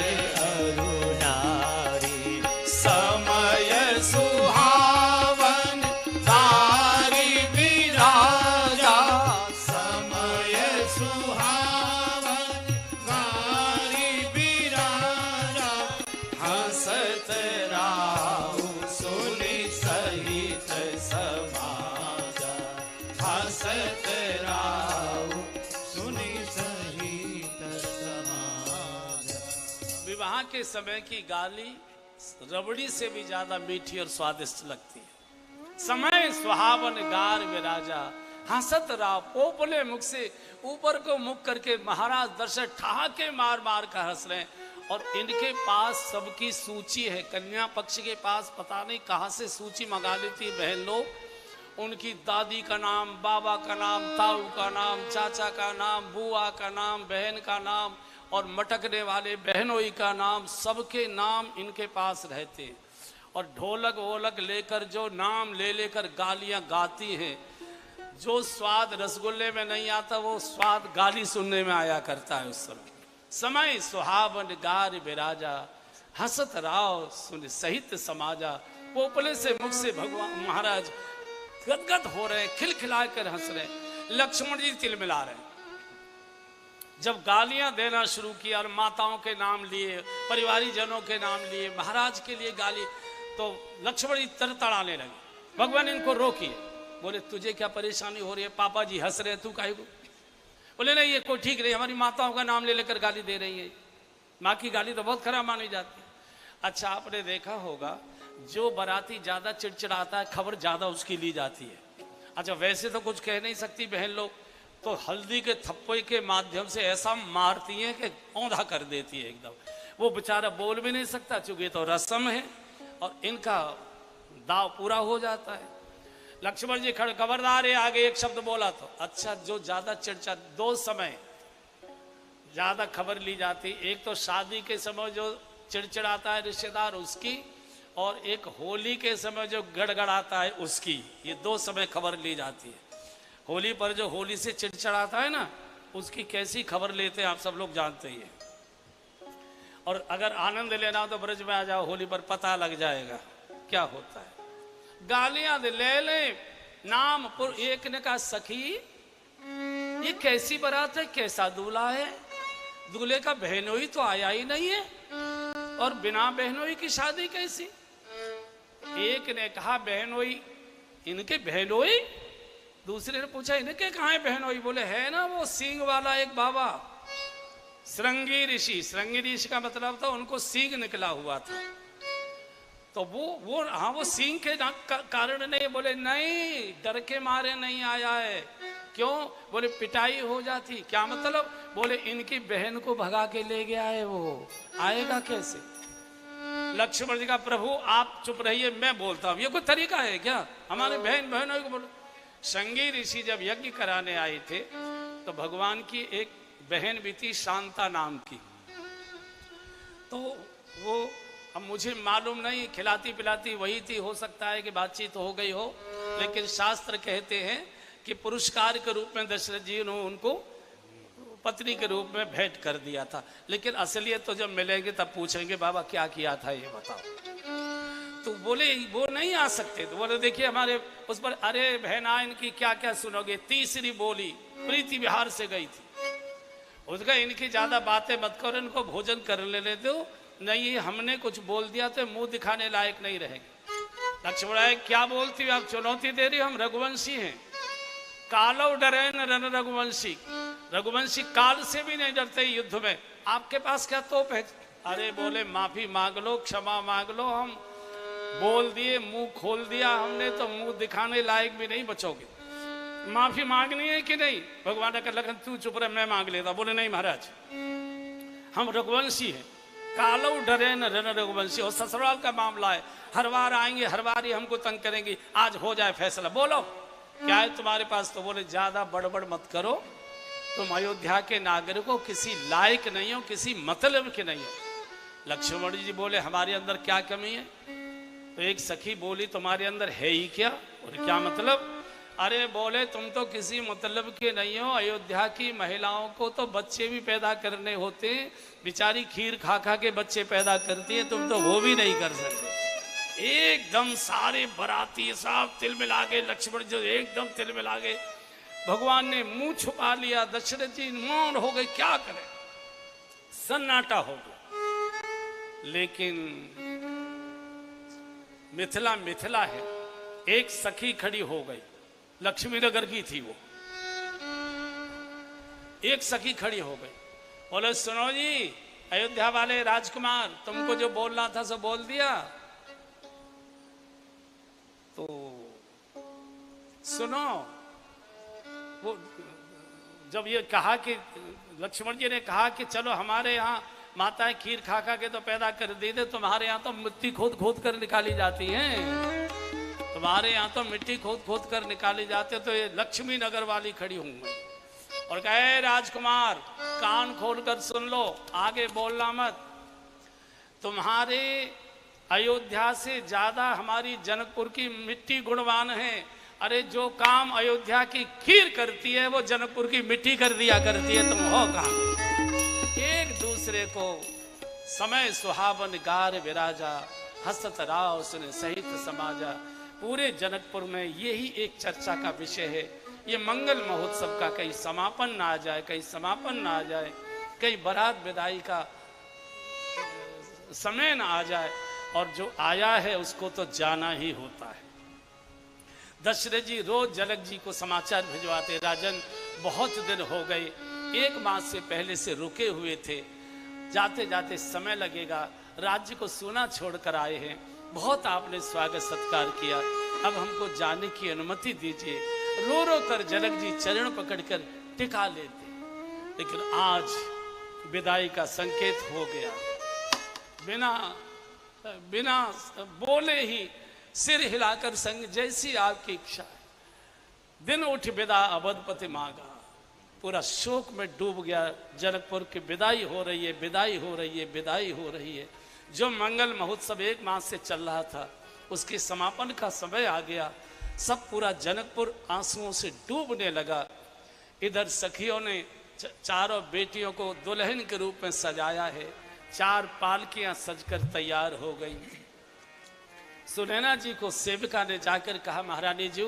अरु नारी समय सुहावन तारी विराजा समय सुहावन गारी बिराजा हंसत राहु सुनि सहित समाजा हसत राहु सुनि सहित समाजा विवाह के समय की गाली रबड़ी से भी ज्यादा मीठी और स्वादिष्ट लगती है। समय सुहावन गार विराजा हंसत राव पोपले मुख से ऊपर को मुख करके महाराज दर्शक ठहाके मार मार कर हंस रहे हैं और इनके पास सबकी सूची है। कन्या पक्ष के पास पता नहीं कहां से सूची मंगा लेती बहन लोग। उनकी दादी का नाम, बाबा का नाम, ताऊ का नाम, चाचा का नाम, बुआ का नाम, बहन का नाम और मटकने वाले बहनोई का नाम, सबके नाम इनके पास रहते हैं। और ढोलक वोलक लेकर जो नाम ले लेकर गालियां गाती हैं। जो स्वाद रसगुल्ले में नहीं आता वो स्वाद गाली सुनने में आया करता है उस समय। समय सुहावन गार बिराजा हंसत राव सुन सहित समाजा। पोपले से मुख से भगवान महाराज गदगद हो रहे हैं, खिलखिला कर हंस रहे हैं। लक्ष्मण जी तिलमिला रहे हैं। जब गालियां देना शुरू किया और माताओं के नाम लिए, परिवारी जनों के नाम लिए, महाराज के लिए गाली, तो लक्ष्मण जी तरतड़ाने लगे। भगवान इनको रोकिए, बोले तुझे क्या परेशानी हो रही है? पापा जी हंस रहे हैं, तू काहे को? बोले नहीं ये कोई ठीक नहीं, हमारी माताओं का नाम ले लेकर गाली दे रही है। माँ की गाली तो बहुत खराब मानी जाती है। अच्छा आपने देखा होगा जो बाराती ज्यादा चिड़चिड़ाता है खबर ज्यादा उसकी ली जाती है। अच्छा वैसे तो कुछ कह नहीं सकती बहन लोग, तो हल्दी के थप्पे के माध्यम से ऐसा मारती हैं कि औंधा कर देती है एकदम। वो बेचारा बोल भी नहीं सकता, चूंकि तो रस्म है और इनका दाव पूरा हो जाता है। लक्ष्मण जी खबरदार है, आगे एक शब्द बोला तो अच्छा, जो ज्यादा चिड़चिड़ा, दो समय ज्यादा खबर ली जाती, एक तो शादी के समय जो चिड़चिड़ाता है रिश्तेदार उसकी, और एक होली के समय जो गड़गड़ाता है उसकी, ये दो समय खबर ली जाती है। होली पर जो होली से चिड़चिड़ाता है ना, उसकी कैसी खबर लेते हैं आप सब लोग जानते ही हैं। और अगर आनंद लेना हो तो ब्रज में आ जाओ, होली पर पता लग जाएगा क्या होता है। गालियां ले ले नाम पुर, एक ने कहा सखी ये कैसी बारात है, कैसा दूल्हा है, दूल्हे का बहनोई तो आया ही नहीं है, और बिना बहनोई की शादी कैसी। एक ने कहा बहनोई, इनके बहनोई। दूसरे ने पूछा इनके कहाँ है बहनोई, बोले है ना वो सींग वाला एक बाबा श्रृंगी ऋषि। श्रृंगी ऋषि का मतलब था उनको सींग निकला हुआ था, तो वो हाँ वो सींग के कारण नहीं। बोले नहीं, डर के मारे नहीं आया है। क्यों? बोले पिटाई हो जाती। क्या मतलब? बोले इनकी बहन को भगा के ले गया है, वो आएगा कैसे। लक्ष्मण जी का प्रभु आप चुप रहिए, मैं बोलता हूं, ये कोई तरीका है क्या? हमारे बहनों को बोलो। श्रृंगी ऋषि जब यज्ञ कराने आए थे तो भगवान की एक बहन भी थी शांता नाम की, तो वो अब मुझे मालूम नहीं, खिलाती पिलाती वही थी, हो सकता है कि बातचीत हो गई हो, लेकिन शास्त्र कहते हैं कि पुरस्कार के रूप में दशरथ जी ने उनको पत्नी के रूप में भेंट कर दिया था। लेकिन असलियत तो जब मिलेंगे तब पूछेंगे बाबा क्या किया था ये बताओ। तो बोले वो नहीं आ सकते, तो बोले देखिए हमारे उस पर, अरे बहना इनकी क्या क्या सुनोगे। तीसरी बोली प्रीति विहार से गई थी, उसका इनकी ज्यादा बातें मत करो, इनको भोजन कर लेने दो, नहीं हमने कुछ बोल दिया तो मुंह दिखाने लायक नहीं रहेंगे। लक्ष्मण क्या बोलती हो आप, चुनौती दे रही हो, हम रघुवंशी हैं। कालो डरे न रन रघुवंशी, रघुवंशी काल से भी नहीं डरते युद्ध में, आपके पास क्या तोप है। अरे बोले माफी मांग लो, क्षमा मांग लो, हम बोल दिए, मुंह खोल दिया हमने, तो मुंह दिखाने लायक भी नहीं बचोगे। माफी मांगनी है कि नहीं? भगवान ने कहा लखन तू चुप रहे, मैं मांग लेता। बोले नहीं महाराज, हम रघुवंशी हैं। कालो डरे न रन रघुवंशी, और ससुराल का मामला है, हर बार आएंगे, हर बार ही हमको तंग करेंगे, आज हो जाए फैसला। बोलो क्या है तुम्हारे पास। तो बोले ज्यादा बड़बड़ मत करो, तुम अयोध्या के नागरिकों किसी लायक नहीं हो, किसी मतलब के नहीं हो। लक्ष्मण जी बोले हमारे अंदर क्या कमी है। तो एक सखी बोली तुम्हारे अंदर है ही क्या। और क्या मतलब? अरे बोले तुम तो किसी मतलब के नहीं हो, अयोध्या की महिलाओं को तो बच्चे भी पैदा करने होते हैं, बेचारी खीर खा खा के बच्चे पैदा करती है, तुम तो वो भी नहीं कर सकते। एकदम सारे बराती साहब तिल मिला गए, लक्ष्मण जी एकदम तिल मिला गए। भगवान ने मुंह छुपा लिया, दशरथ जी मौन हो गए, क्या करें, सन्नाटा हो गया। लेकिन मिथिला मिथिला है, एक सखी खड़ी हो गई, लक्ष्मी नगर की थी वो, एक सखी खड़ी हो गई, बोले सुनो जी अयोध्या वाले राजकुमार, तुमको जो बोलना था सो बोल दिया। तो सुनो, वो जब ये कहा कि लक्ष्मण जी ने कहा कि चलो हमारे यहाँ माताएं खीर खा खा के तो पैदा कर दी थे, तुम्हारे यहाँ तो मिट्टी खोद खोद कर निकाली जाती हैं, तुम्हारे यहाँ तो मिट्टी खोद खोद कर निकाली जाते। तो ये लक्ष्मी नगर वाली खड़ी होंगी और कहे राजकुमार कान खोल कर सुन लो, आगे बोलना मत। तुम्हारे अयोध्या से ज्यादा हमारी जनकपुर की मिट्टी गुणवान है। अरे जो काम अयोध्या की खीर करती है वो जनकपुर की मिट्टी कर दिया करती है, तुम हो कहाँ। एक दूसरे को समय सुहावन गार विराजा, हसत राव सुन सहित समाजा। पूरे जनकपुर में यही एक चर्चा का विषय है। ये मंगल महोत्सव का कहीं समापन ना आ जाए, कहीं समापन ना आ जाए, कहीं बारात विदाई का समय ना आ जाए, और जो आया है उसको तो जाना ही होता है। दशरथ जी रोज जनक जी को समाचार भिजवाते, राजन बहुत दिन हो गए, 1 मास से पहले से रुके हुए थे, जाते जाते समय लगेगा, राज्य को सोना छोड़कर आए हैं, बहुत आपने स्वागत सत्कार किया, अब हमको जाने की अनुमति दीजिए। रो रो कर जनक जी चरण पकड़कर टिका लेते। लेकिन आज विदाई का संकेत हो गया, बिना बोले ही सिर हिलाकर संग जैसी आपकी इच्छा है। दिन उठ विदा अवधपति मांगा। पूरा शोक में डूब गया। जनकपुर की विदाई हो रही है, विदाई हो रही है, विदाई हो रही है। जो मंगल महोत्सव 1 मास से चल रहा था उसके समापन का समय आ गया। सब पूरा जनकपुर आंसुओं से डूबने लगा। इधर सखियों ने चारों बेटियों को दुल्हन के रूप में सजाया है। 4 पालकियां सजकर तैयार हो गई। सुनैना जी को सेविका ने जाकर कहा, महारानी जी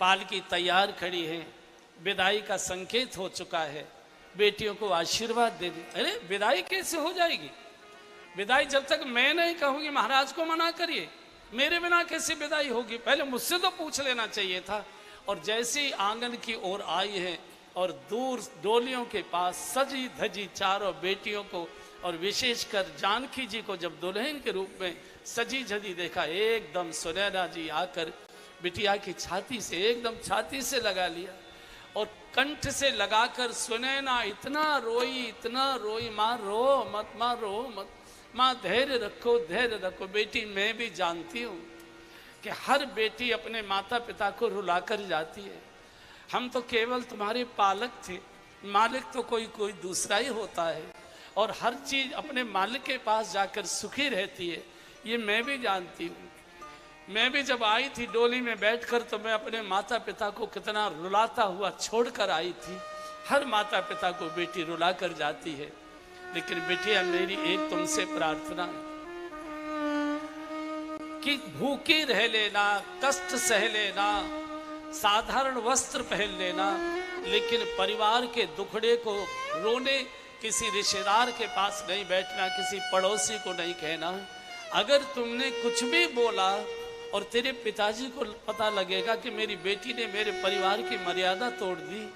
पालकी तैयार खड़ी है, विदाई का संकेत हो चुका है, बेटियों को आशीर्वाद दे दी। अरे विदाई कैसे हो जाएगी? विदाई जब तक मैं नहीं कहूंगी महाराज को मना करिए, मेरे बिना कैसे विदाई होगी? पहले मुझसे तो पूछ लेना चाहिए था। और जैसे ही आंगन की ओर आई है और दूर डोलियों के पास सजी धजी चारों बेटियों को और विशेषकर जानकी जी को जब दुल्हन के रूप में सजी धजी देखा, एकदम सुनैना जी आकर बिटिया की छाती से एकदम छाती से लगा लिया और कंठ से लगाकर सुनैना इतना रोई, माँ रो मत, माँ रो मत, माँ धैर्य रखो, धैर्य रखो। बेटी मैं भी जानती हूँ कि हर बेटी अपने माता पिता को रुलाकर जाती है। हम तो केवल तुम्हारे पालक थे, मालिक तो कोई दूसरा ही होता है और हर चीज अपने मालिक के पास जाकर सुखी रहती है, ये मैं भी जानती हूँ। मैं भी जब आई थी डोली में बैठकर तो मैं अपने माता पिता को कितना रुलाता हुआ छोड़कर आई थी। हर माता पिता को बेटी रुला कर जाती है, लेकिन बेटिया मेरी एक तुमसे प्रार्थना है कि भूखी रह लेना, कष्ट सह लेना, साधारण वस्त्र पहन लेना, लेकिन परिवार के दुखड़े को रोने किसी रिश्तेदार के पास नहीं बैठना, किसी पड़ोसी को नहीं कहना। अगर तुमने कुछ भी बोला और तेरे पिताजी को पता लगेगा कि मेरी बेटी ने मेरे परिवार की मर्यादा तोड़ दी,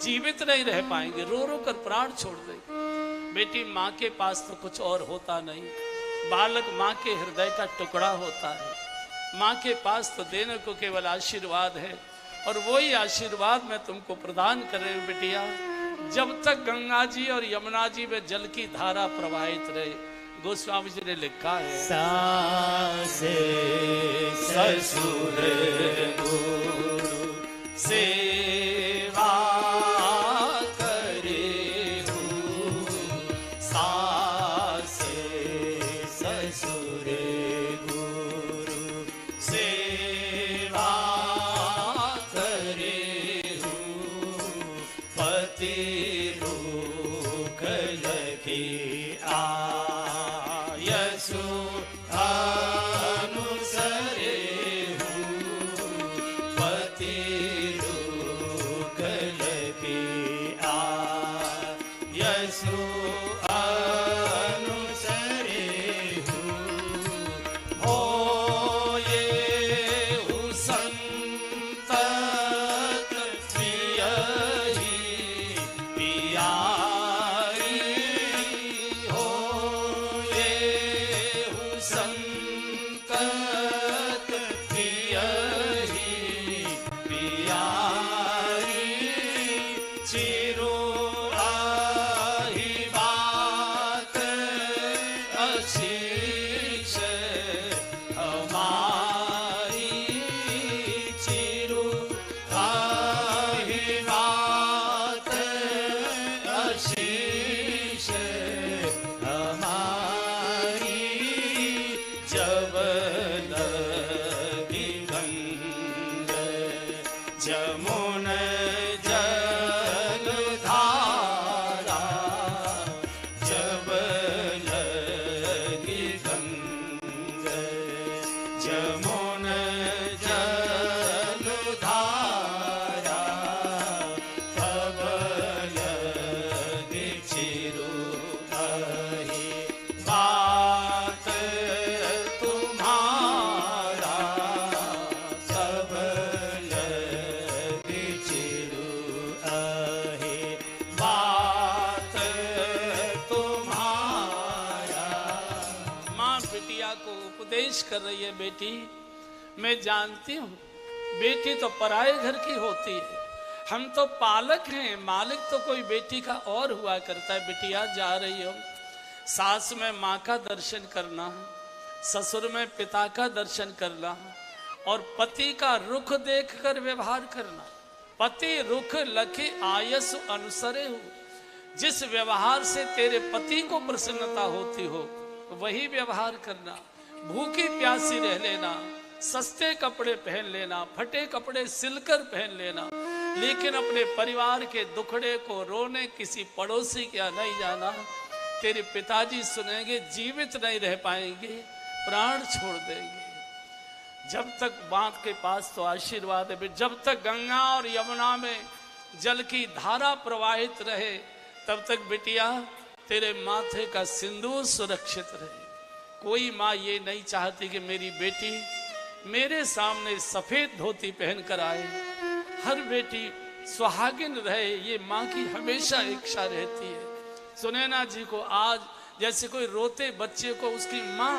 जीवित नहीं रह पाएंगे, रो रो कर प्राण छोड़ देंगे। बेटी माँ के पास तो कुछ और होता नहीं, बालक माँ के हृदय का टुकड़ा होता है। माँ के पास तो देने को केवल आशीर्वाद है और वही आशीर्वाद मैं तुमको प्रदान कर रही हूँ बेटिया। जब तक गंगा जी और यमुना जी में जल की धारा प्रवाहित रहे, गोस्वामी जी ने लिखा है, सास ससुर गुरु सेवा करे हूँ, सास ससुर गुरु सेवा करे हूँ, पति रूख लगी आयसु अनुसरे हूँ, पति रूख लगी आयसु अनुसरे हूँ, हो ये संतत प्रिय ही पियारी, हो ये संतत प्रिय ही पियारी, चिरो आही बात आशीष हमारी, चिरो आही बात आशीष हमारी, जब लगी गंग जमुन जल धारा, जब लगी गंग जमुन जल धारा, तब लगी चिरु आही बात तुम्हारा, तब लगी चिरु आही बात तुम्हारा। माँ बिटिया को उपदेश कर रही है, बेटी मैं जानती हूँ बेटी तो पराए घर की होती है, हम तो पालक हैं, मालिक तो कोई बेटी का और हुआ करता है। बिटिया जा रही हो, सास में माँ का दर्शन करना, ससुर में पिता का दर्शन करना और पति का रुख देखकर व्यवहार करना। पति रुख लखे आयस अनुसरे हो। जिस व्यवहार से तेरे पति को प्रसन्नता होती हो वही व्यवहार करना। भूखी प्यासी रह लेना, सस्ते कपड़े पहन लेना, फटे कपड़े सिलकर पहन लेना, लेकिन अपने परिवार के दुखड़े को रोने किसी पड़ोसी के यहाँ नहीं जाना। तेरे पिताजी सुनेंगे, जीवित नहीं रह पाएंगे, प्राण छोड़ देंगे। जब तक बांध के पास तो आशीर्वाद है, जब तक गंगा और यमुना में जल की धारा प्रवाहित रहे तब तक बिटिया तेरे माथे का सिंदूर सुरक्षित रहे। कोई माँ ये नहीं चाहती कि मेरी बेटी मेरे सामने सफेद धोती पहनकर आए। हर बेटी सुहागिन रहे, ये माँ की हमेशा इच्छा रहती है। सुनैना जी को आज जैसे कोई रोते बच्चे को उसकी माँ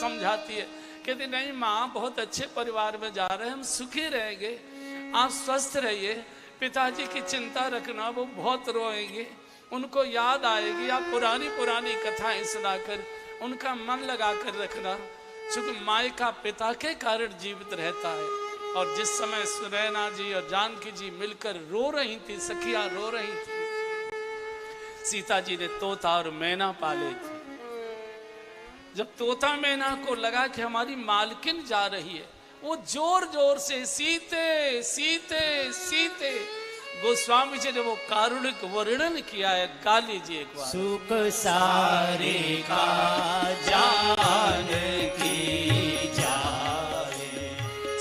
समझाती है, कहती नहीं माँ, बहुत अच्छे परिवार में जा रहे हैं, हम सुखी रहेंगे, आप स्वस्थ रहिए, पिताजी की चिंता रखना, वो बहुत रोएंगे, उनको याद आएगी। आप पुरानी पुरानी कथाएं सुनाकर उनका मन लगा कर रखना, क्योंकि मायका पिता के कारण जीवित रहता है। और जिस समय सुनैना जी और जानकी जी मिलकर रो रही थी, सखियां रो रही थी, सीता जी ने तोता और मैना पाले थे। जब तोता मैना को लगा कि हमारी मालकिन जा रही है, वो जोर जोर से सीते सीते सीते, गोस्वामी जी ने वो कारुणिक वर्णन किया है, गा लीजिए एक बार। सुख सारे का जानकी जाए,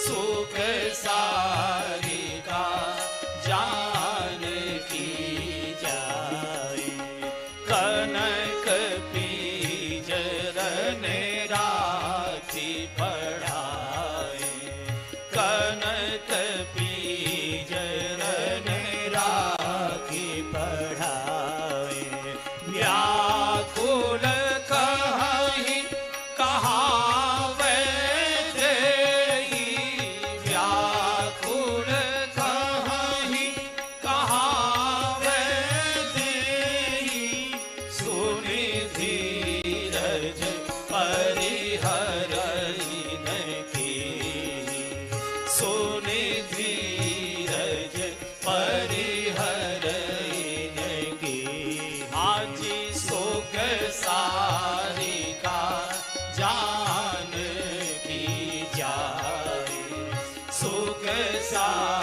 सुख सारे का जानकी जाए, कनक पीजरन राखी पढ़ाए, कनक पीजरन राखी पढ़ाए, व्याकुल कहीं कहावे देई, व्याकुल कहीं कहावे देई, सुनि धीरज परिहरहि की, सुनि धीरज परिहरहि की, आजी सुख सारी का जान की जाए, सुख सारी